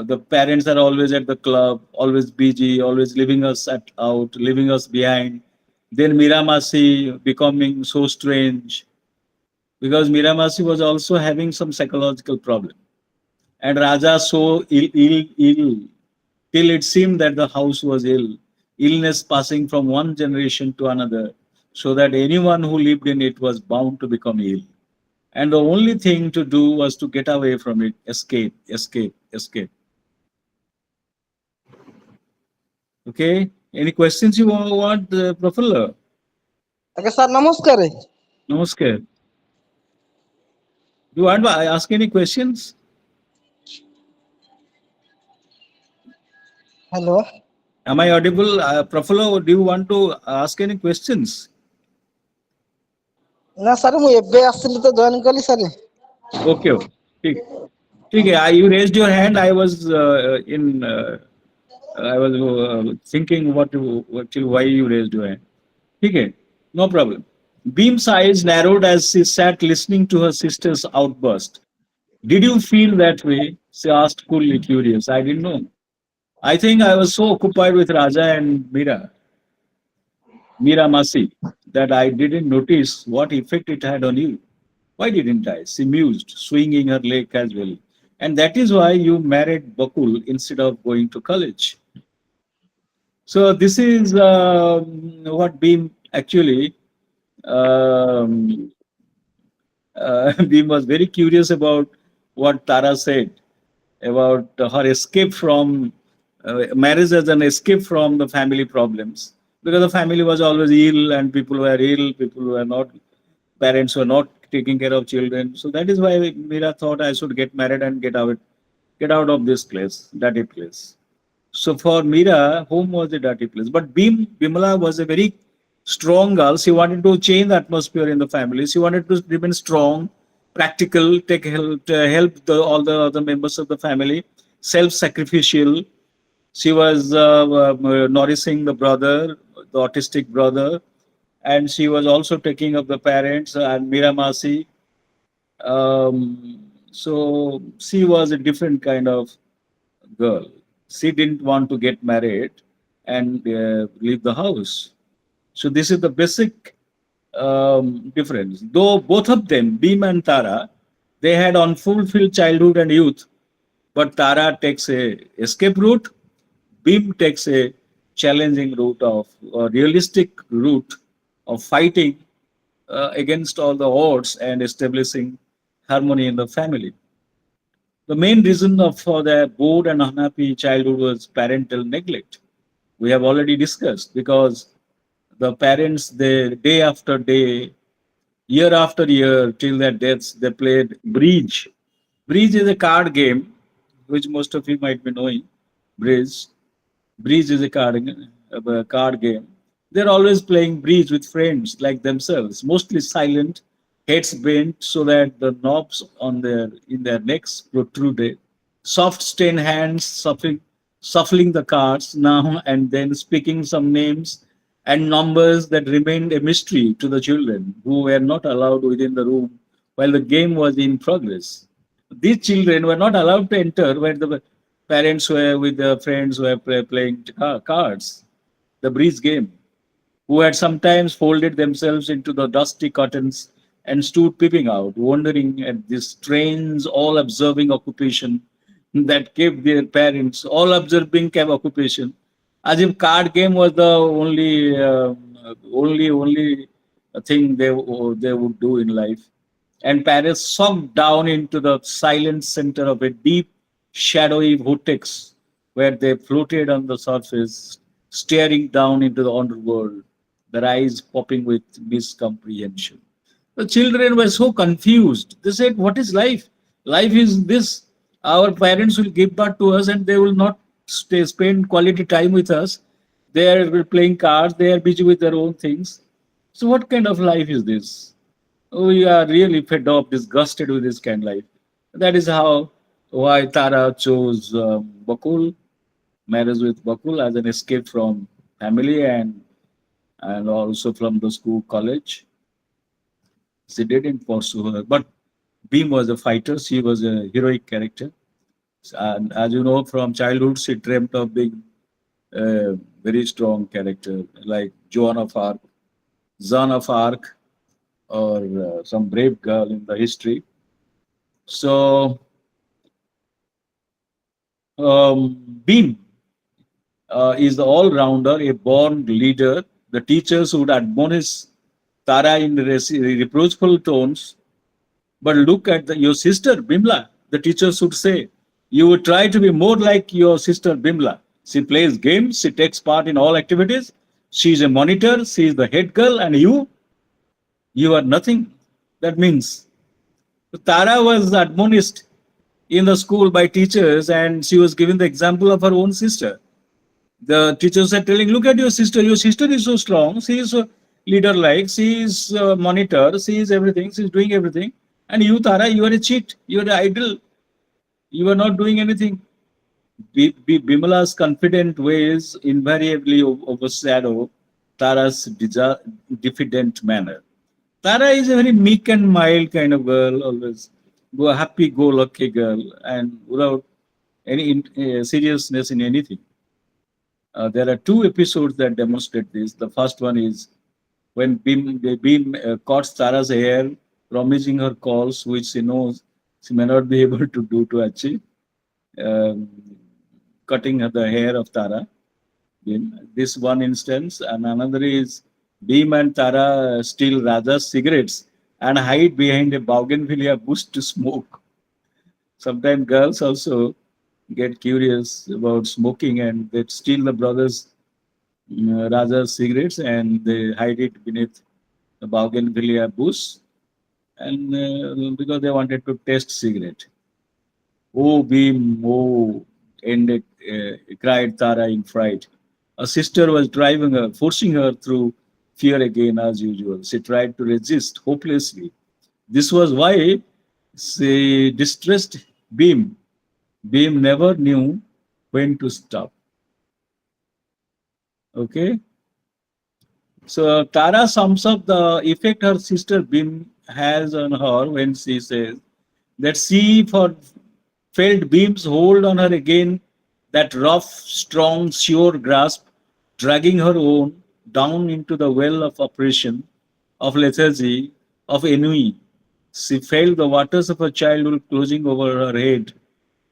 the parents are always at the club, always busy, always leaving us out, leaving us behind. Then Miramasi becoming so strange because Miramasi was also having some psychological problem. And Raja so ill, till it seemed that the house was ill, illness passing from one generation to another, so that anyone who lived in it was bound to become ill. And the only thing to do was to get away from it, escape, escape, escape. Okay. Any questions you want, Professor? আগে sir নমস্কারে Namaskar. Do you want to ask any questions? Hello Am I audible? Professor, do you want to ask any questions? না sir ମୁଁ ଏବେ ଆସିଲି ତ join କଲି sir Okay. ठीक ठीक है. You raised your hand. I was I was thinking actually why you raised your hand. ठीक है. No problem. Beam's eyes narrowed as she sat listening to her sister's outburst. Did you feel that way? She asked, coolly curious. I didn't know. I think I was so occupied with Raja and Mira Masi, that I didn't notice what effect it had on you. Why didn't I? She mused, swinging her leg casually. And that is why you married Bakul instead of going to college. So this is what Beam actually um, Beam was very curious about what Tara said about her escape from marriage as an escape from the family problems, because the family was always ill and people were ill, people were not, parents were not taking care of children. So that is why Mira thought I should get married and get out of this place, dirty place. So for Mira, home was a dirty place. But Bimala was a very strong girl. She wanted to change the atmosphere in the family. She wanted to remain strong, practical, take help, help all the other members of the family, self-sacrificial. She was nourishing the brother, the autistic brother, and she was also taking of the parents and Mira Masi. So she was a different kind of girl. She didn't want to get married and leave the house. So this is the basic difference. Though both of them, Beam and Tara, they had unfulfilled childhood and youth, but Tara takes a escape route. Beam takes a challenging route of a realistic route of fighting against all the odds and establishing harmony in the family. The main reason for their bored and unhappy childhood was parental neglect. We have already discussed, because the parents, they day after day, year after year, till their deaths, they played bridge. Bridge is a card game, which most of you might be knowing. Bridge. Bridge is a card game. They're always playing bridge with friends like themselves, mostly silent, heads bent so that the knobs on their in their necks protruded. Soft stained hands shuffling the cards now and then, speaking some names and numbers that remained a mystery to the children who were not allowed within the room while the game was in progress. These children were not allowed to enter where the parents were with their friends who were playing cards, the bridge game, who had sometimes folded themselves into the dusty curtains and stood peeping out, wondering at this strange, all observing occupation that kept their parents, all observing kept occupation, as if card game was the only thing they would do in life. And Paris sunk down into the silent center of a deep, shadowy vortex where they floated on the surface, staring down into the underworld, their eyes popping with miscomprehension. The children were so confused. They said, "What is life? Life is this. Our parents will give birth to us and they will not spend quality time with us. They are playing cards, they are busy with their own things. So, what kind of life is this? We are really fed up, disgusted with this kind of life." That is why Tara chose Bakul, marriage with Bakul, as an escape from family and also from the school college. She didn't pursue her, but Beam was a fighter. She was a heroic character, and as you know from childhood, she dreamt of being a very strong character like Joan of Arc, or some brave girl in the history. So Beam is the all-rounder, a born leader. The teachers would admonish Tara in reproachful tones. But look at your sister Bimla, the teachers would say. You would try to be more like your sister Bimla. She plays games, she takes part in all activities. She is a monitor, she is the head girl, and you are nothing. That means Tara was admonished in the school by teachers, and she was given the example of her own sister. The teachers are telling, "Look at your sister. Your sister is so strong. She is a leader like. She is a monitor. She is everything. She is doing everything. And you, Tara, you are a cheat. You are an idol. You are not doing anything." Bimala's confident ways invariably overshadow Tara's diffident manner. Tara is a very meek and mild kind of girl, always happy-go-lucky girl, and without any seriousness in anything. There are two episodes that demonstrate this. The first one is when Beam caught Tara's hair, promising her calls, which she knows she may not be able to do to achieve, um, cutting the hair of Tara. This one instance, and another is Beam and Tara steal Raja's cigarettes and hide behind a bougainvillea bush to smoke. Sometimes girls also get curious about smoking and they steal the brothers Raja's cigarettes and they hide it beneath the bougainvillea bush and because they wanted to taste cigarette. Oh, Beam, oh, ended, cried Tara in fright. A sister was driving her, forcing her through fear again as usual. She tried to resist hopelessly. This was why she distressed Beam. Beam never knew when to stop. Okay. So Tara sums up the effect her sister Beam has on her when she says that she for felt Beam's hold on her again, that rough, strong, sure grasp, dragging her own down into the well of oppression, of lethargy, of ennui. She felt the waters of her childhood closing over her head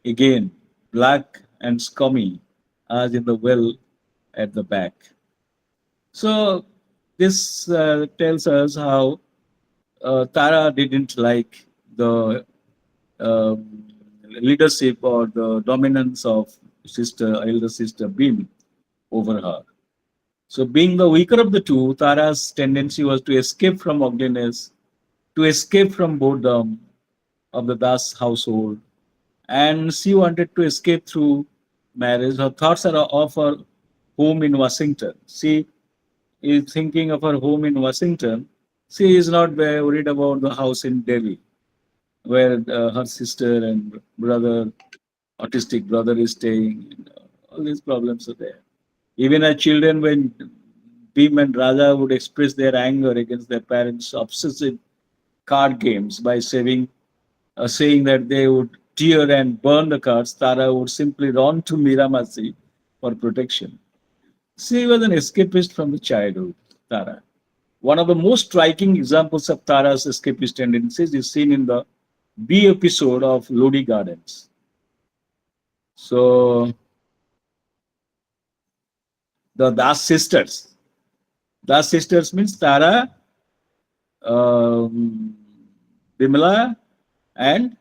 again, black and scummy, as in the well at the back. So this tells us how Tara didn't like the leadership or the dominance of elder sister Bim over her. So, being the weaker of the two, Tara's tendency was to escape from ugliness, to escape from boredom of the Das household, and she wanted to escape through marriage. Her thoughts are of her home in Washington. She is thinking of her home in Washington. She is not very worried about the house in Delhi, where her sister and brother, autistic brother, is staying. All these problems are there. Even as children, when Bhim and Raja would express their anger against their parents' obsessive card games by saying that they would tear and burn the cards, Tara would simply run to Miramasi for protection. She was an escapist from the childhood, Tara. One of the most striking examples of Tara's escapist tendencies is seen in the B episode of Lodi Gardens. So, the Das sisters. Das sisters means Tara, um, Bimala, and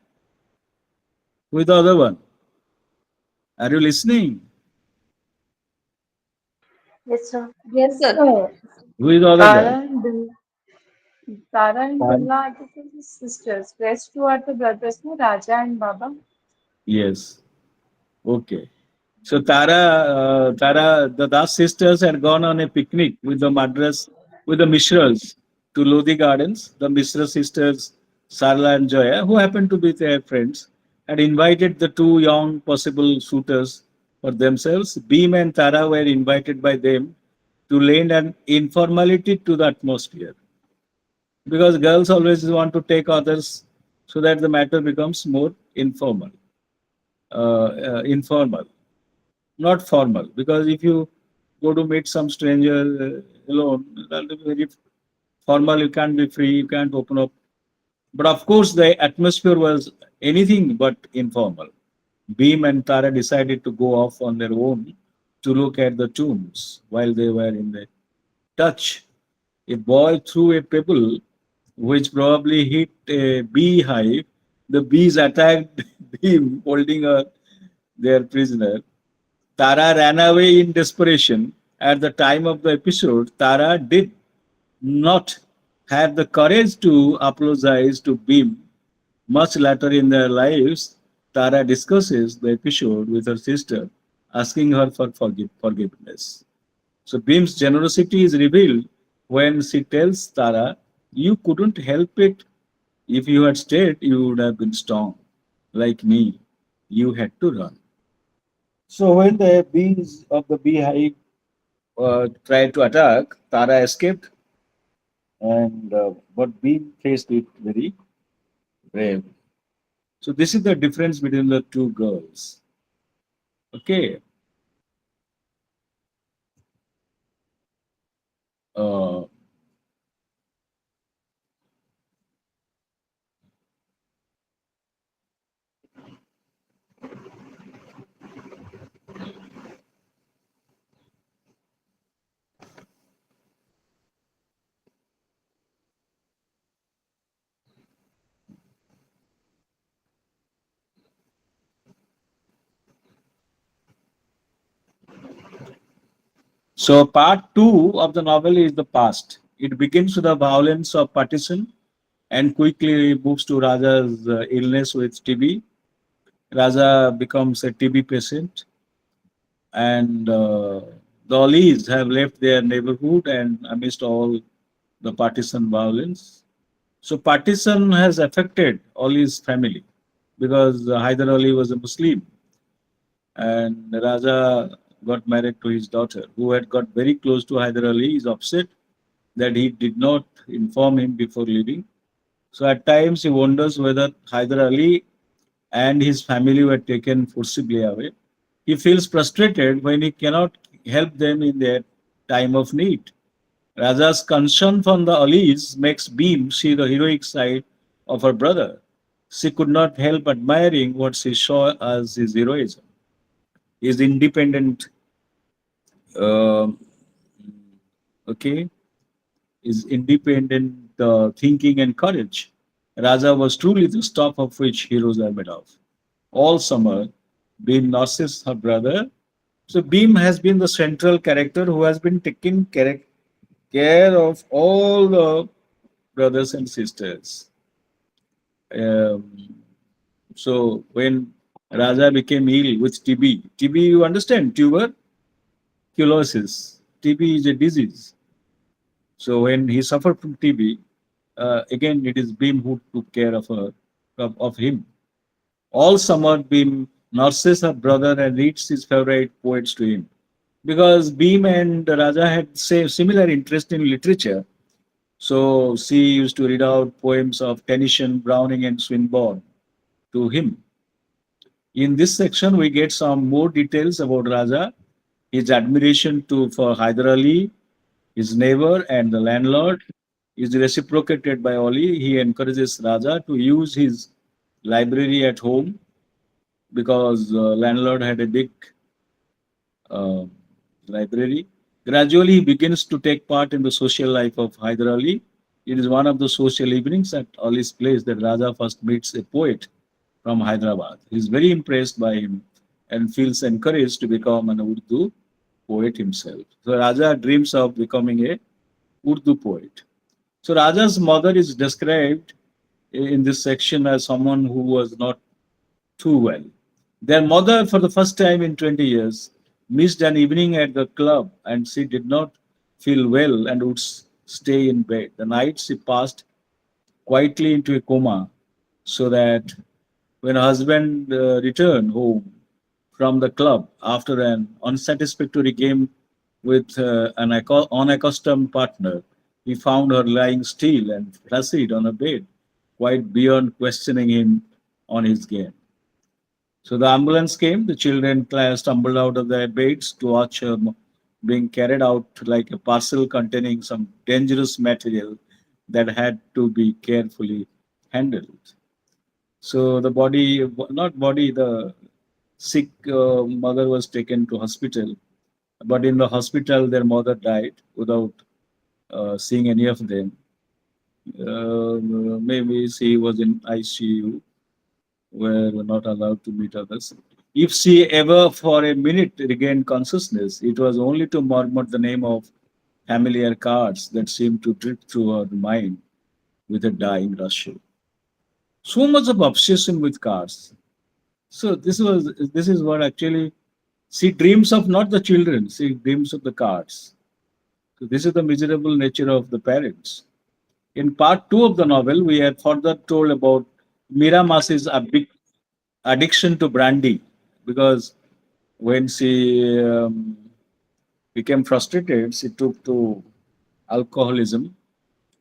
who is the other one? Are you listening? Yes, sir. Yes, sir. Who is the other Tara guy? and Bill, Tara and Fine. Billa are the sisters. Rest two are the brothers, no? Raja and Baba. Yes. Okay. So Tara, the Das sisters had gone on a picnic with the Mishras to Lodi Gardens. The Mishra sisters, Sarla and Joya, who happened to be their friends, had invited the two young possible suitors for themselves. Beam and Tara were invited by them to lend an informality to the atmosphere. Because girls always want to take others so that the matter becomes more informal, not formal. Because if you go to meet some stranger alone, that'll be very formal. You can't be free. You can't open up. But of course, the atmosphere was anything but informal. Beam and Tara decided to go off on their own to look at the tombs while they were in the touch. A boy threw a pebble which probably hit a beehive. The bees attacked him, holding their prisoner. Tara ran away in desperation. At the time of the episode, Tara did not have the courage to apologize to Bim. Much later in their lives, Tara discusses the episode with her sister, asking her for forgiveness. So Bim's generosity is revealed when she tells Tara, "You couldn't help it. If you had stayed, you would have been strong. Like me, you had to run." So when the bees of the beehive tried to attack, Tara escaped, and but Bee faced it very brave. So this is the difference between the two girls. Okay. Uh, So part two of the novel is the past. It begins with the violence of partition and quickly moves to Raja's illness with TB. Raja becomes a TB patient, and the Olis have left their neighborhood and amidst all the partisan violence. So partition has affected Ali's family because Hyder Ali was a Muslim and Raja got married to his daughter, who had got very close to Hyder Ali. Is upset that he did not inform him before leaving. So at times he wonders whether Hyder Ali and his family were taken forcibly away. He feels frustrated when he cannot help them in their time of need. Raja's concern for the Alis makes Beam see the heroic side of her brother. She could not help admiring what she saw as his heroism, his independent, uh, okay, his independent thinking and courage. Raja was truly the stuff of which heroes are made of. All summer, Beam nurses her brother. So Beam has been the central character who has been taking care of all the brothers and sisters. Um, so when Raja became ill with TB, you understand, tuberculosis. TB is a disease. So when he suffered from TB, again it is Beam who took care of her, of him. All summer, Beam nurses her brother and reads his favorite poets to him. Because Beam and Raja had similar interest in literature, so she used to read out poems of Tennyson, Browning, and Swinburne to him. In this section, we get some more details about Raja, his admiration for Hyder Ali, his neighbor, and the landlord is reciprocated by Ali. He encourages Raja to use his library at home because landlord had a big uh, library. Gradually, he begins to take part in the social life of Hyder Ali. It is one of the social evenings at Ali's place that Raja first meets a poet from Hyderabad. He is very impressed by him and feels encouraged to become an Urdu poet himself. So Raja dreams of becoming a Urdu poet. So Raja's mother is described in this section as someone who was not too well. Their mother, for the first time in 20 years, missed an evening at the club and she did not feel well and would stay in bed. The night she passed quietly into a coma so that when her husband returned home from the club after an unsatisfactory game with an unaccustomed partner, he found her lying still and flaccid on a bed, quite beyond questioning him on his game. So the ambulance came. The children stumbled out of their beds to watch her being carried out like a parcel containing some dangerous material that had to be carefully handled. So the body, not body, the sick mother was taken to hospital. But in the hospital, their mother died without seeing any of them. Maybe she was in ICU were not allowed to meet others. If she ever for a minute regained consciousness, it was only to murmur the name of familiar cards that seemed to drift through her mind with a dying rush. So much of obsession with cards. So this is what actually she dreams of not the children, she dreams of the cards. So this is the miserable nature of the parents. In part two of the novel, we are further told about Mira Masi's addiction to brandy because when she became frustrated, she took to alcoholism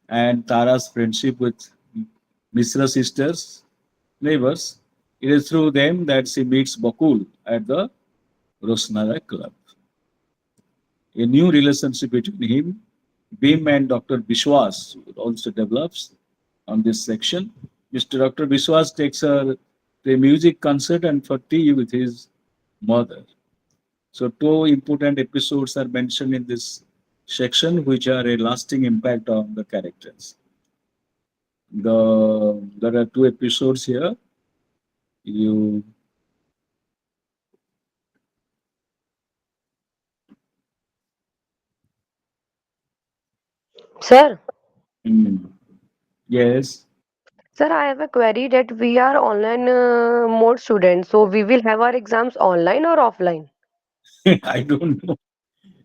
and Tara's friendship with Misra sisters, neighbors. It is through them that she meets Bakul at the Rosnara club. A new relationship between him, Bhim and Dr. Bishwas also develops on this section. Mr. Dr. Bishwas takes her to a music concert and for tea with his mother. So two important episodes are mentioned in this section, which are a lasting impact on the characters. There are two episodes here. You Sir, Hmm. Yes. sir, I have a query that we are online mode students, so we will have our exams online or offline? I don't know.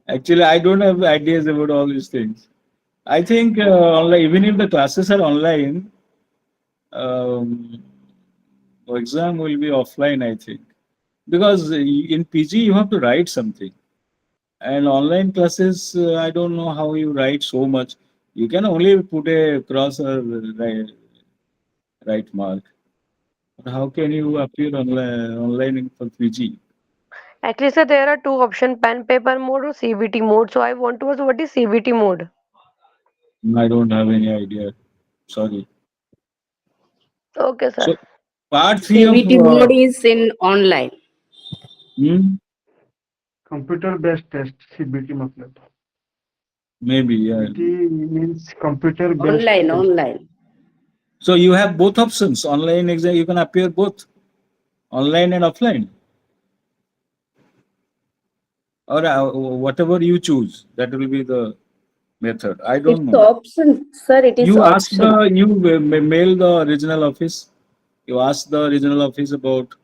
Actually, I don't have ideas about all these things. I think online, even if the classes are online, um, exam will be offline, I think. Because in PG, you have to write something. And online classes, I don't know how you write so much. You can only put a cross or right mark. But how can you appear online for PG? Actually, sir, there are two options, pen paper mode or CBT mode. So I want to ask what is CBT mode? I don't have any idea. Sorry. Okay, sir. So part three of CBT mode is in online. hmm, computer based test CBT मतलब maybe yeah. CBT means computer based Online, test online. So you have both options. Online exam, you can appear both online and offline, or whatever you choose. That will be the method. I don't It's know. option, sir. It is You ask option. the mail the regional office. You ask the regional office about.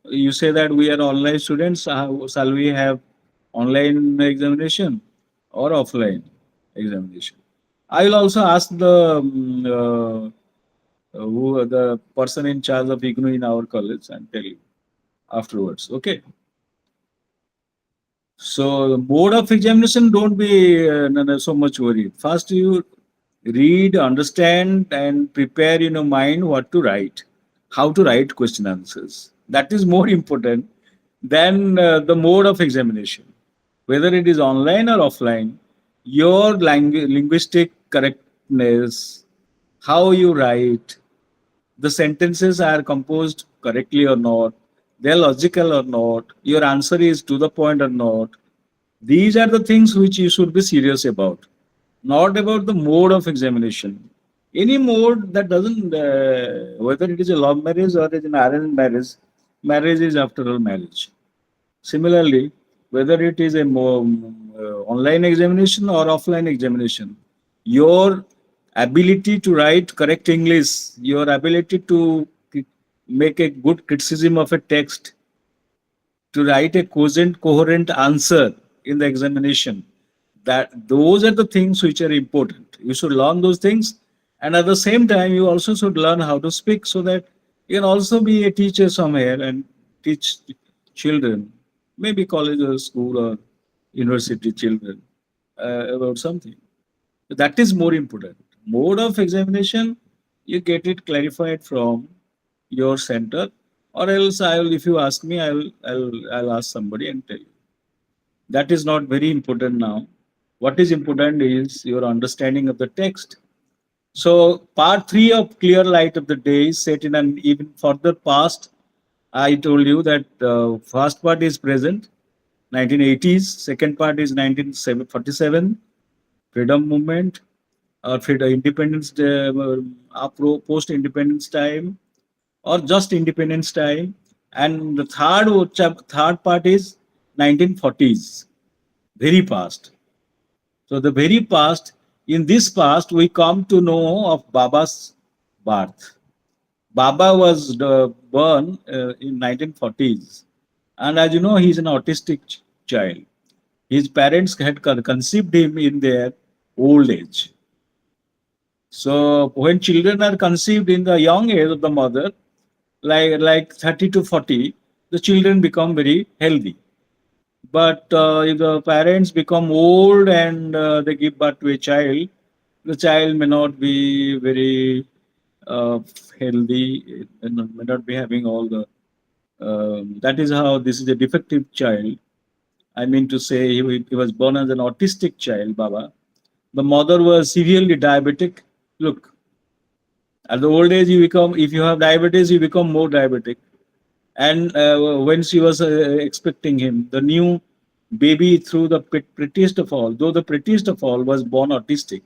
You say that we are online students. Shall we have online examination or offline examination? I will also ask the who the person in charge of IGNU in our college and tell you afterwards. Okay. So the mode of examination, don't be so much worried. First, you read, understand, and prepare in your mind what to write, how to write question answers. That is more important than the mode of examination. Whether it is online or offline, your linguistic correctness, how you write, the sentences are composed correctly or not, they're logical or not, your answer is to the point or not. These are the things which you should be serious about, not about the mode of examination. Any mode that doesn't, whether it is a love marriage or it is an arranged marriage, marriage is after all marriage. Similarly, whether it is a online examination or offline examination, your ability to write correct English, your ability to make a good criticism of a text, to write a cogent, coherent answer in the examination, that those are the things which are important. You should learn those things, and at the same time, you also should learn how to speak so that you can also be a teacher somewhere and teach children, maybe college or school or university children about something. That is more important. Mode of examination, you get it clarified from your center, or else I will. If you ask me, I'll ask somebody and tell you. That is not very important now. What is important is your understanding of the text. So part three of Clear Light of the Day is set in an even further past. I told you that first part is present, 1980s. Second part is 1947, freedom movement, or freedom independence, post independence time, or just independence time. And the third part is 1940s, very past. So the very past, in this past, we come to know of Baba's birth. Baba was born in 1940s, and as you know, he's an autistic child. His parents had conceived him in their old age. So when children are conceived in the young age of the mother, like 30 to 40, the children become very healthy. But if the parents become old and they give birth to a child, the child may not be very uh, healthy, and may not be having all the. That is how this is a defective child. I mean to say, he was born as an autistic child, Baba. The mother was severely diabetic. Look, at the old age, you become, if you have diabetes, you become more diabetic. And when she was expecting him, the new baby through the prettiest of all, though the prettiest of all was born autistic,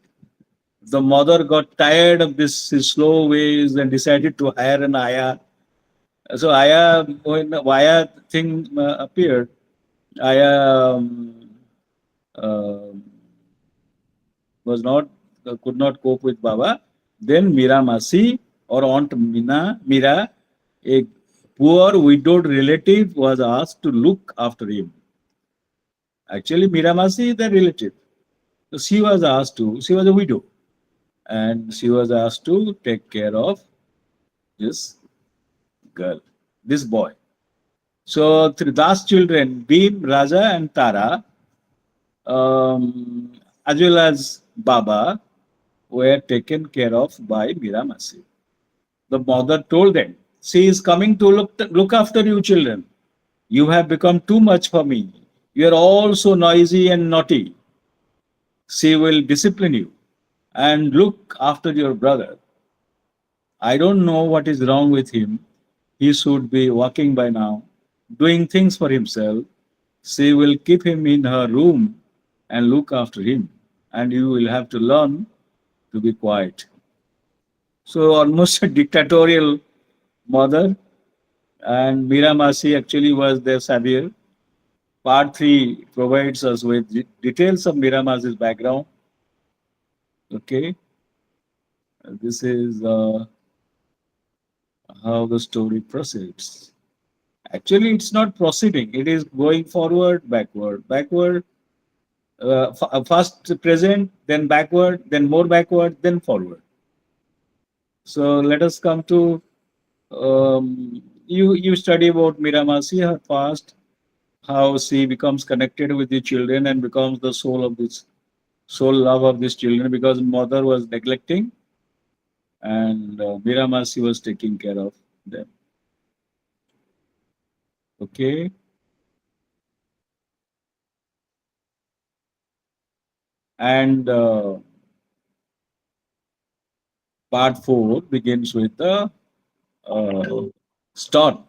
the mother got tired of this his slow ways and decided to hire an ayah. So ayah, when the ayah thing appeared, ayah uh, was not could not cope with Baba, then Mira Masi or Aunt Mira, a poor widowed relative, was asked to look after him. Actually, Mira Masi is the relative. So she was a widow, and she was asked to take care of this girl, this boy. So, those children, Bhim, Raja, and Tara, as well as Baba, were taken care of by Mira Masi. The mother told them, "She is coming to look after you, children. You have become too much for me. You are all so noisy and naughty. She will discipline you and look after your brother. I don't know what is wrong with him. He should be walking by now, doing things for himself. She will keep him in her room and look after him, and you will have to learn to be quiet." So, almost a dictatorial mother, and Mira Masi actually was their savior. Part 3 provides us with details of Mira Masi's background. Okay, this is how the story proceeds. Actually, it's not proceeding, it is going forward, backward, first present, then backward, then more backward, then forward. So let us come to you study about Miramasi, her past, how she becomes connected with the children and becomes the soul love of these children because mother was neglecting and Miramasi was taking care of them. Okay. And part 4 begins with the uh, storm,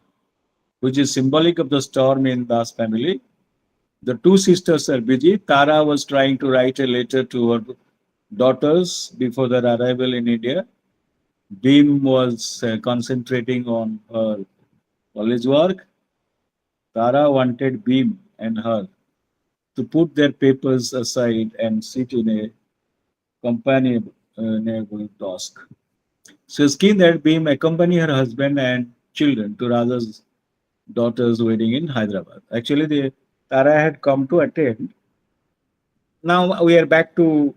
which is symbolic of the storm in Das family. The two sisters are busy. Tara was trying to write a letter to her daughters before their arrival in India. Beam was concentrating on her college work. Tara wanted Beam and her to put their papers aside and sit in a companionable task. She was keen that Beam accompany her husband and children to Raja's daughter's wedding in Hyderabad. Actually, Tara had come to attend. Now we are back to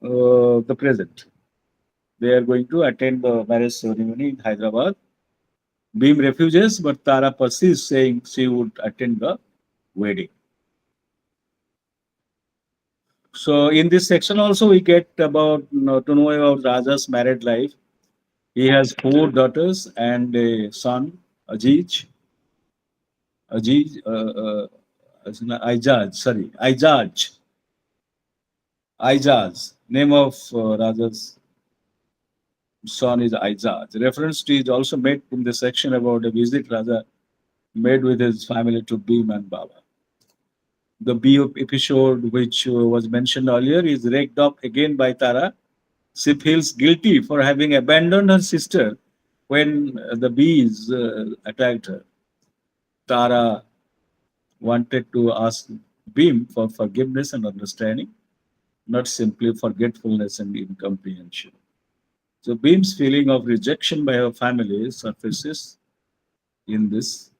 the present. They are going to attend the marriage ceremony in Hyderabad. Beam refuses, but Tara persists, saying she would attend the wedding. So in this section also we get about to know about Raja's married life. He has 4 daughters and a son, Ajij. Ajij, Aijaz, sorry, Aijaz. Aijaz. Name of Raja's son is Aijaz. Reference to is also made in the section about a visit Raja made with his family to Bhim and Baba. The B episode, which was mentioned earlier, is raked up again by Tara. She feels guilty for having abandoned her sister when the bees attacked her. Tara wanted to ask Bhim for forgiveness and understanding, not simply forgetfulness and incomprehension. So Bhim's feeling of rejection by her family surfaces in this.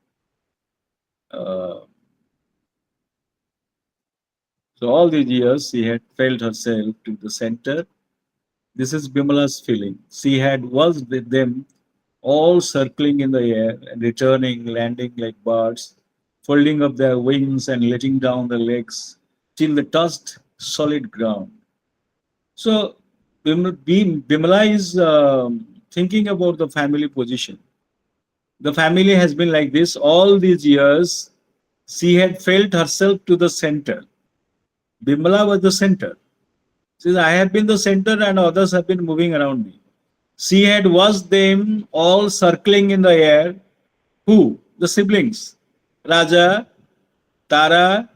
So all these years, she had felt herself to the center. This is Bimala's feeling. She had was with them, all circling in the air and returning, landing like birds, folding up their wings and letting down their legs till they touched solid ground. So Bimala is thinking about the family position. The family has been like this all these years. She had felt herself to the center. Bimala was the center. She says, I have been the center and others have been moving around me. She had watched them all circling in the air. Who? The siblings. Raja, Tara,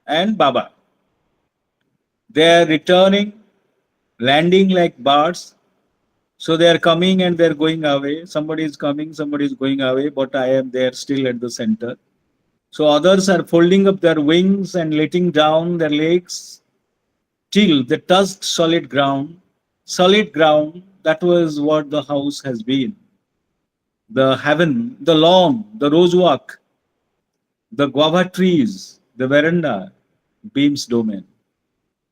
and Baba. They are returning, landing like birds. So they are coming and they are going away. Somebody is coming, somebody is going away, but I am there still at the center. So others are folding up their wings and letting down their legs. till they touched solid ground. Solid ground, that was what the house has been. The heaven, the lawn, the rose walk, the guava trees, the veranda, Beam's domain.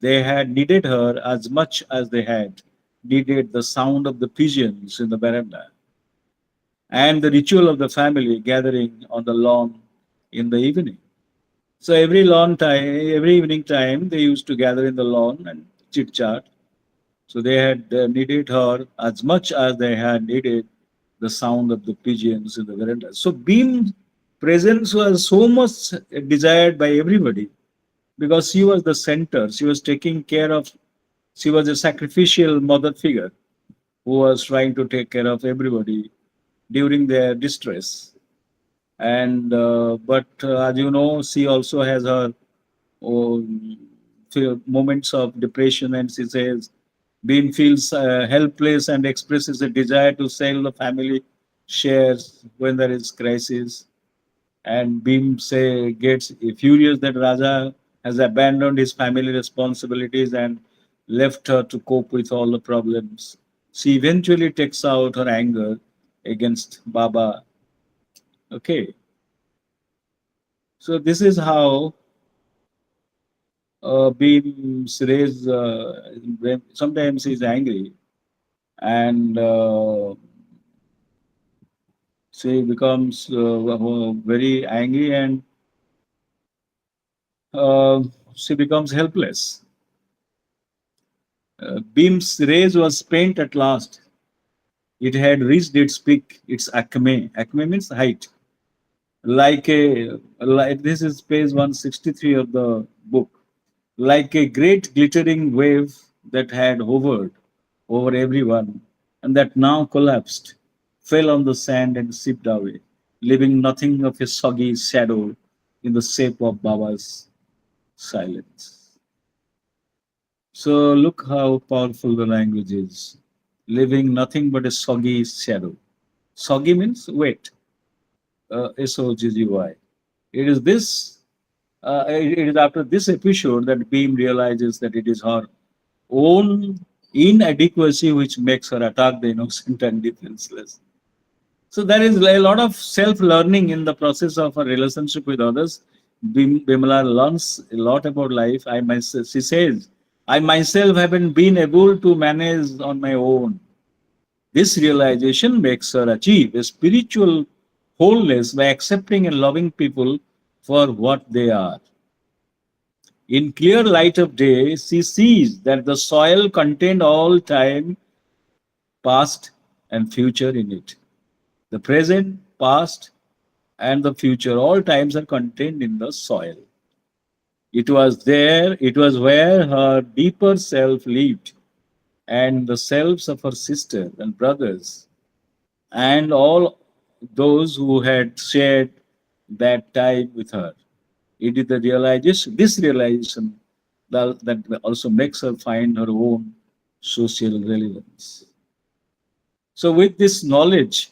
They had needed her as much as they had needed the sound of the pigeons in the veranda and the ritual of the family gathering on the lawn in the evening. So every evening time, they used to gather in the lawn and chit chat. So they had needed her as much as they had needed the sound of the pigeons in the veranda. So Beam's presence was so much desired by everybody because she was the center. She was taking care of, she was a sacrificial mother figure who was trying to take care of everybody during their distress. And but as you know, she also has her own moments of depression, and she says Bean feels helpless and expresses a desire to sell the family shares when there is crisis. And Beam say gets furious that Raja has abandoned his family responsibilities and left her to cope with all the problems. She eventually takes out her anger against Baba. Okay, so this is how Beam raised. Sometimes he's angry, and she becomes very angry, and uh, she becomes helpless. Beam's race was spent at last. It had reached its peak, its acme. Acme means height. Like this is page 163 of the book. Like a great glittering wave that had hovered over everyone and that now collapsed, fell on the sand and sipped away, leaving nothing of a soggy shadow in the shape of Baba's silence. So look how powerful the language is, leaving nothing but a soggy shadow. Soggy means wet, Soggy. It is this. It is after this episode that Beam realizes that it is her own inadequacy which makes her attack the innocent and defenseless. So there is a lot of self-learning in the process of her relationship with others. Bimala learns a lot about life. She says, I myself haven't been able to manage on my own. This realization makes her achieve a spiritual wholeness by accepting and loving people for what they are. In clear light of day, she sees that the soil contained all time, past, and future in it. The present, past, and the future, all times are contained in the soil. It was there, it was where her deeper self lived, and the selves of her sister and brothers, and all those who had shared that time with her. It is the realization, this realization, that also makes her find her own social relevance. So, with this knowledge,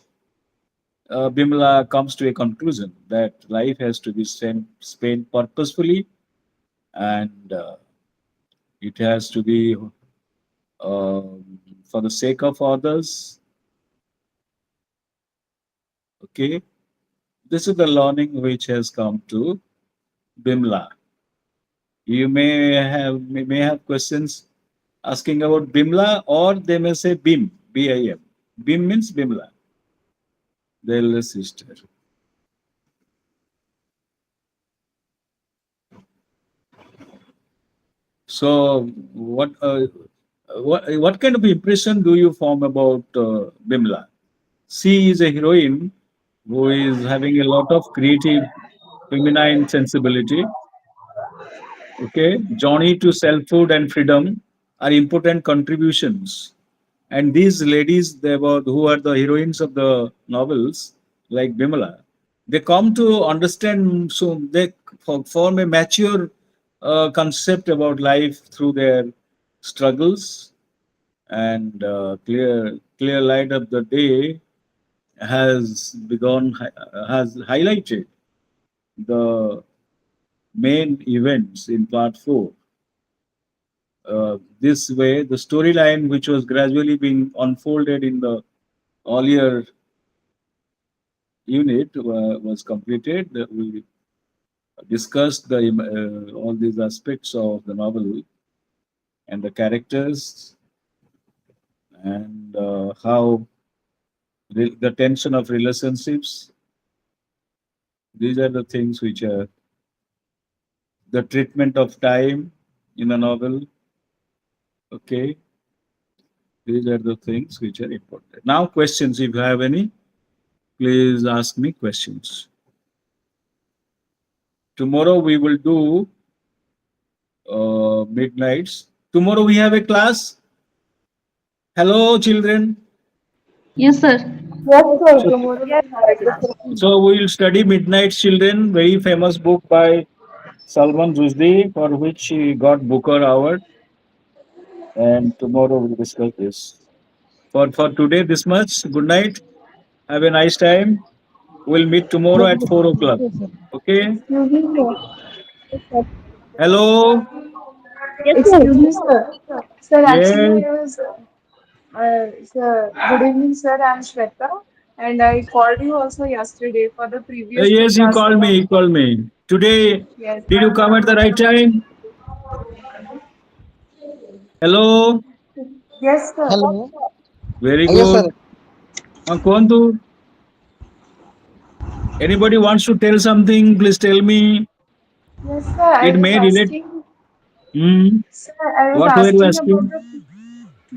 Bimla comes to a conclusion that life has to be spent purposefully, and it has to be for the sake of others. Okay, this is the learning which has come to Bimla. You may have questions asking about Bimla, or they may say Bim, B-I-M. Bim means Bimla, the elder sister. So, what kind of impression do you form about Bimla? She is a heroine who is having a lot of creative feminine sensibility. Okay, journey to selfhood and freedom are important contributions. And these ladies, they were who are the heroines of the novels, like Bimala, they come to understand. So they form a mature concept about life through their struggles, and clear light of the day has highlighted the main events in part 4. this way, the storyline which was gradually being unfolded in the earlier unit was completed. We discussed all these aspects of the novel and the characters and how the tension of relationships. These are the things which are the treatment of time in a novel. Okay, these are the things which are important. Now, questions. If you have any, please ask me questions. Tomorrow we will do midnights. Tomorrow we have a class. Hello, children. Yes, sir. Yes, sir. So, Tomorrow we have a class. so we will study Midnight Children, very famous book by Salman Rushdie, for which he got Booker Award. And tomorrow we'll discuss this. For today, this much. Good night. Have a nice time. We'll meet tomorrow at 4 o'clock. Okay. Excuse me, sir. Yes, sir. Hello. Yes, sir. Excuse me, sir. Sir, Yes. actually, I was. Sir, good evening, sir. I'm Shweta, and I called you also yesterday for the previous two Yes, you classes. called me. You called me. Today, Yes. did you come at the right time? Hello. Yes, sir. Hello. Very Yes, sir. good. कौन तू? Anybody wants to tell something? Please tell me. Yes, sir. I It was may relate. asking. Hmm. Sir, I was What were you asking about asking? the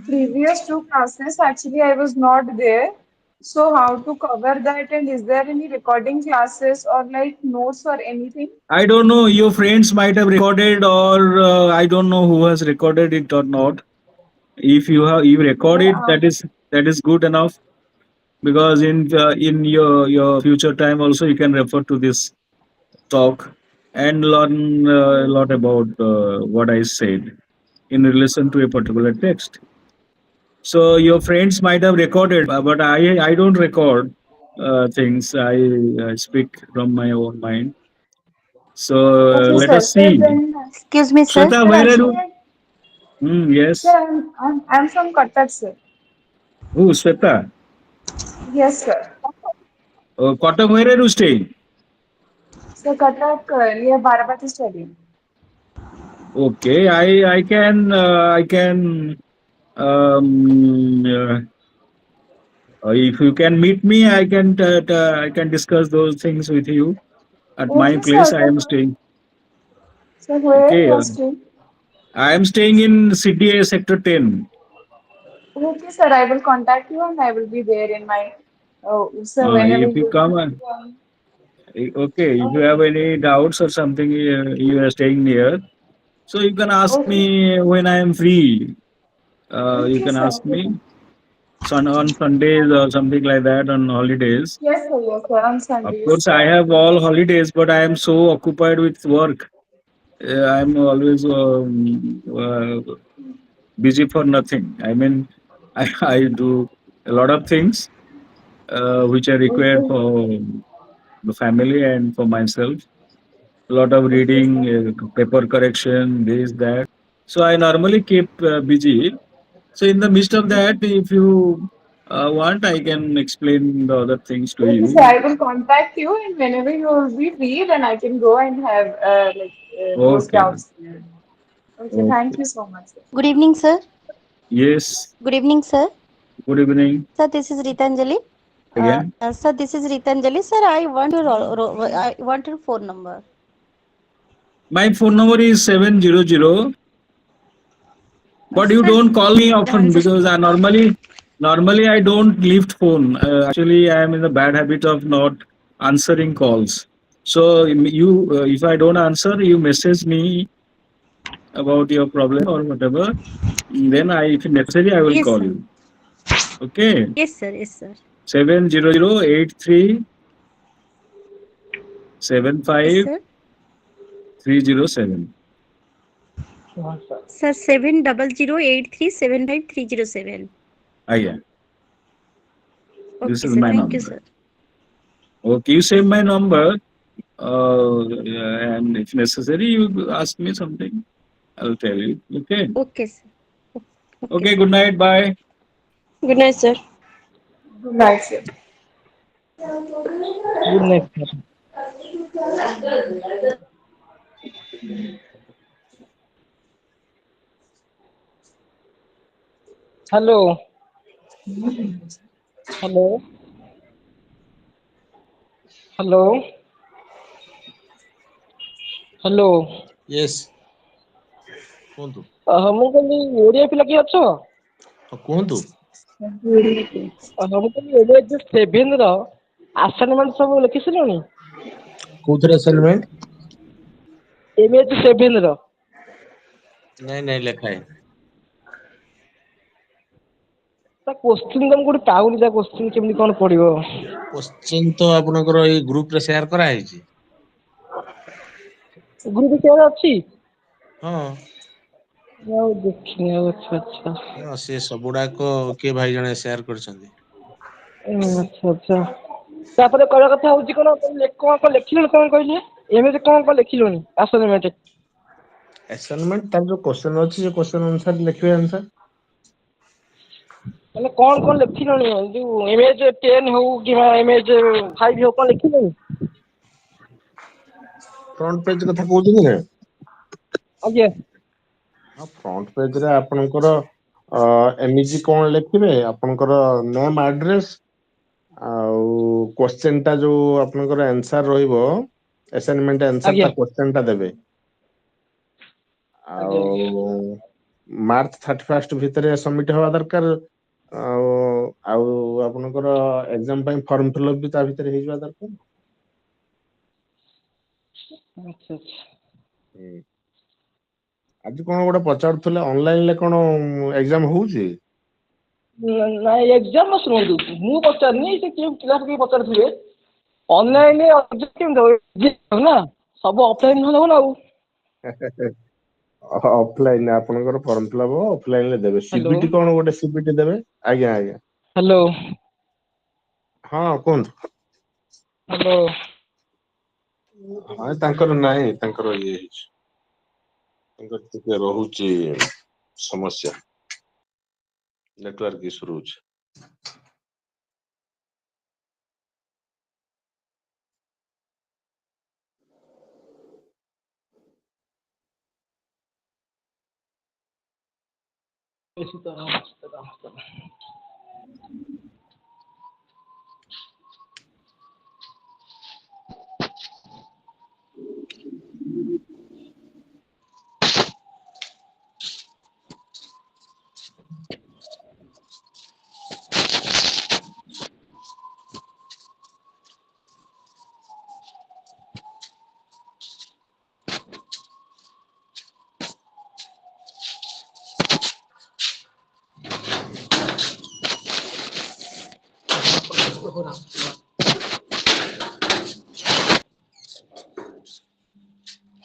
previous two classes. Actually, I was not there. So, how to cover that? And is there any recording classes or like notes or anything? I don't know. Your friends might have recorded, or I don't know who has recorded it or not. If you record Yeah. it, that is good enough, because in your future time also you can refer to this talk and learn a lot about what I said in relation to a particular text. So your friends might have recorded, but I don't record things. I speak from my own mind. So Okay, let sir. us Sir, see. then, Excuse me, sir. Shweta, sir, where are actually, you? Yes. sir, I'm from Cuttack, sir. Oh, Shweta. Yes, sir. Kotak, where are you staying? So Cuttack near Bharabati Stadium. Okay, I can if you can meet me, I can discuss those things with you at my Okay, place. sir. I am staying. So where Okay, you are staying? I am staying in CDA Sector 10. Okay, sir. I will contact you and I will be there in my. Oh, sir. Whenever If you you. come, okay, if you have any doubts or something, you are staying near, so you can ask Okay. me when I am free. You Okay, can sir. ask Okay, me sir. on Sundays or something like that, on holidays. Yes, sir. Yes, sir. On Of Sundays. course, I have all holidays, but I am so occupied with work. I'm always busy for nothing. I mean, I do a lot of things which are required Okay. for the family and for myself. A lot of Okay, reading, sir. paper correction, this, that. So I normally keep busy. So in the midst of that, if you want, I can explain the other things to Okay, sir. you. I will contact you and whenever you will be free, then I can go and have those Okay. doubts. Okay. Thank Okay. you so much, sir. Good evening, sir. Yes. Good evening, sir. Good evening Sir, this is Ritanjali. again. Sir, this is Ritanjali. Sir, I want I want your phone number. My phone number is 700, but you Sir, don't call me often just because I normally I don't lift phone. Actually, I am in the bad habit of not answering calls. So if I don't answer, you message me about your problem or whatever. Then if necessary, I will yes, call sir. you. Okay, Yes, sir. Yes, sir. Yes, 7008375 sir. 307. Sir, 7008375 307. Yeah, this Okay, is sir. my Thank you, number. sir. Okay, you save my number, yeah, and if necessary, you ask me something. I'll tell you. Okay. Okay, sir. Okay. Good night. Bye. Good night, sir. Good night, sir. Good night, sir. Hello. Hello. Hello. Hello. Yes. କୁହନ୍ତୁ ମୁଁ କହିଲି ଓଡ଼ିଆ ପିଲା କିଏ ଅଛ? କୁହନ୍ତୁ ମୁଁ କହିଲି ଓଡ଼ିଆ ଯୋଉ 7 ର ଆସାଇନମେଣ୍ଟ ସବୁ ଲେଖି ସାରିଲଣି? କୋଉଥିରେ ଆସାଇନମେଣ୍ଟ? MEG-7 ର। ନାଇଁ ଲେଖା ହେଇନି। ତା କୋଶ୍ଚିନ୍ ତ ମୁଁ କୋଉଠି ପାଉନି, ତା କୋଶ୍ଚିନ୍ କେମିତି କଣ ପଡିବ? କୋଶ୍ଚିନ୍ ତ ଆପଣଙ୍କର ଏଇ ଗ୍ରୁପରେ ସେୟାର କରାହେଇଛି। ଗ୍ରୁପ ସେୟାର ଅଛି? ହଁ ମୁଁ ଆଉ ଦେଖିନି ଆଉ। ଆଚ୍ଛା। ହଁ ସେ ସବୁଗୁଡାକ କିଏ ଭାଇ ଜଣେ ସେୟାର କରିଛନ୍ତି। ଆଚ୍ଛା। ତାପରେ କହିବା କଥା ହଉଛି କଣ ଲେଖିଲଣି କଣ କହିଲେ? ଏମିତି କଣ ଲେଖିଲଣି ଆସାଇନମେଣ୍ଟ? ଆସାଇନମେଣ୍ଟ ତାର ଯୋଉ କୋଶ୍ଚିନ୍ ଅଛି ସେ କୋଶ୍ଚିନ୍ ଅନୁସାରେ ଲେଖିବେ ଆନ୍ସର। ମାନେ କଣ ଲେଖିଲଣି? ଯୋଉ MEG-10 ହଉ କିମ୍ବା MEG-5 ହଉ କଣ ଲେଖିଲଣି? ଫ୍ରଣ୍ଟ ପେଜ କଥା କହୁଛନ୍ତି ନା? ଆଜ୍ଞା। ଫ୍ରଣ୍ଟ ପେଜରେ ଆପଣଙ୍କର MEG କଣ ଲେଖିବେ, ଆପଣଙ୍କର ନେମ୍ ଆଡ୍ରେସ ଆଉ କୋଶ୍ଚିନ୍ ଟା ଯୋଉ ଆପଣଙ୍କର ଆନ୍ସର ରହିବ, ଆସାଇନମେଣ୍ଟ ଆନ୍ସର ଆଜ୍ଞା ତା କୋଶ୍ଚିନ୍ ଟା ଦେବେ। ଆଜ୍ଞା ଆଉ ମାର୍ଚ୍ଚ 31 ଭିତରେ ସବମିଟ ହବା ଦରକାର। ଆଉ ଆପଣଙ୍କର ଏକ୍ଜାମ ପାଇଁ ଫର୍ମ ଫିଲଅପ ବି ତା ଭିତରେ ହେଇଯିବା ଦରକାର। ଆଚ୍ଛା। ହୁଁ। ଆଜି କଣ ଗୋଟେ ପଚାରୁଥିଲେ, ଅନଲାଇନରେ କଣ ଏକ୍ଜାମ ହଉଛି? ନାଇଁ ଏକ୍ଜାମ ଶୁଣନ୍ତୁ, ମୁଁ ପଚାରିନି, ସେ ପିଲା ପଚାରୁଥିବେ। ଅନଲାଇନ ନା ସବୁ ଅଫଲାଇନ ହବ ନା ଆଉ। ଅଫଲାଇନ ଆପଣଙ୍କର ଫର୍ମ ଫିଲଅପ ଅଫଲାଇନରେ ଦେବେ। ହ୍ୟାଲୋ ସିବିଟି କଣ ଗୋଟେ ସିବିଟି ଦେବେ। ଆଜ୍ଞା। ହ୍ୟାଲୋ। ହଁ କୁହନ୍ତୁ। ହ୍ୟାଲୋ। ହଁ ତାଙ୍କର ନାହିଁ, ତାଙ୍କର ଇଏ ହେଇଛି। ତାଙ୍କର ଟିକେ ରହୁଛି ସମସ୍ୟା, ନେଟୱାର୍କ ଇସୁ ରହୁଛି।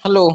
ହ୍ୟାଲୋ।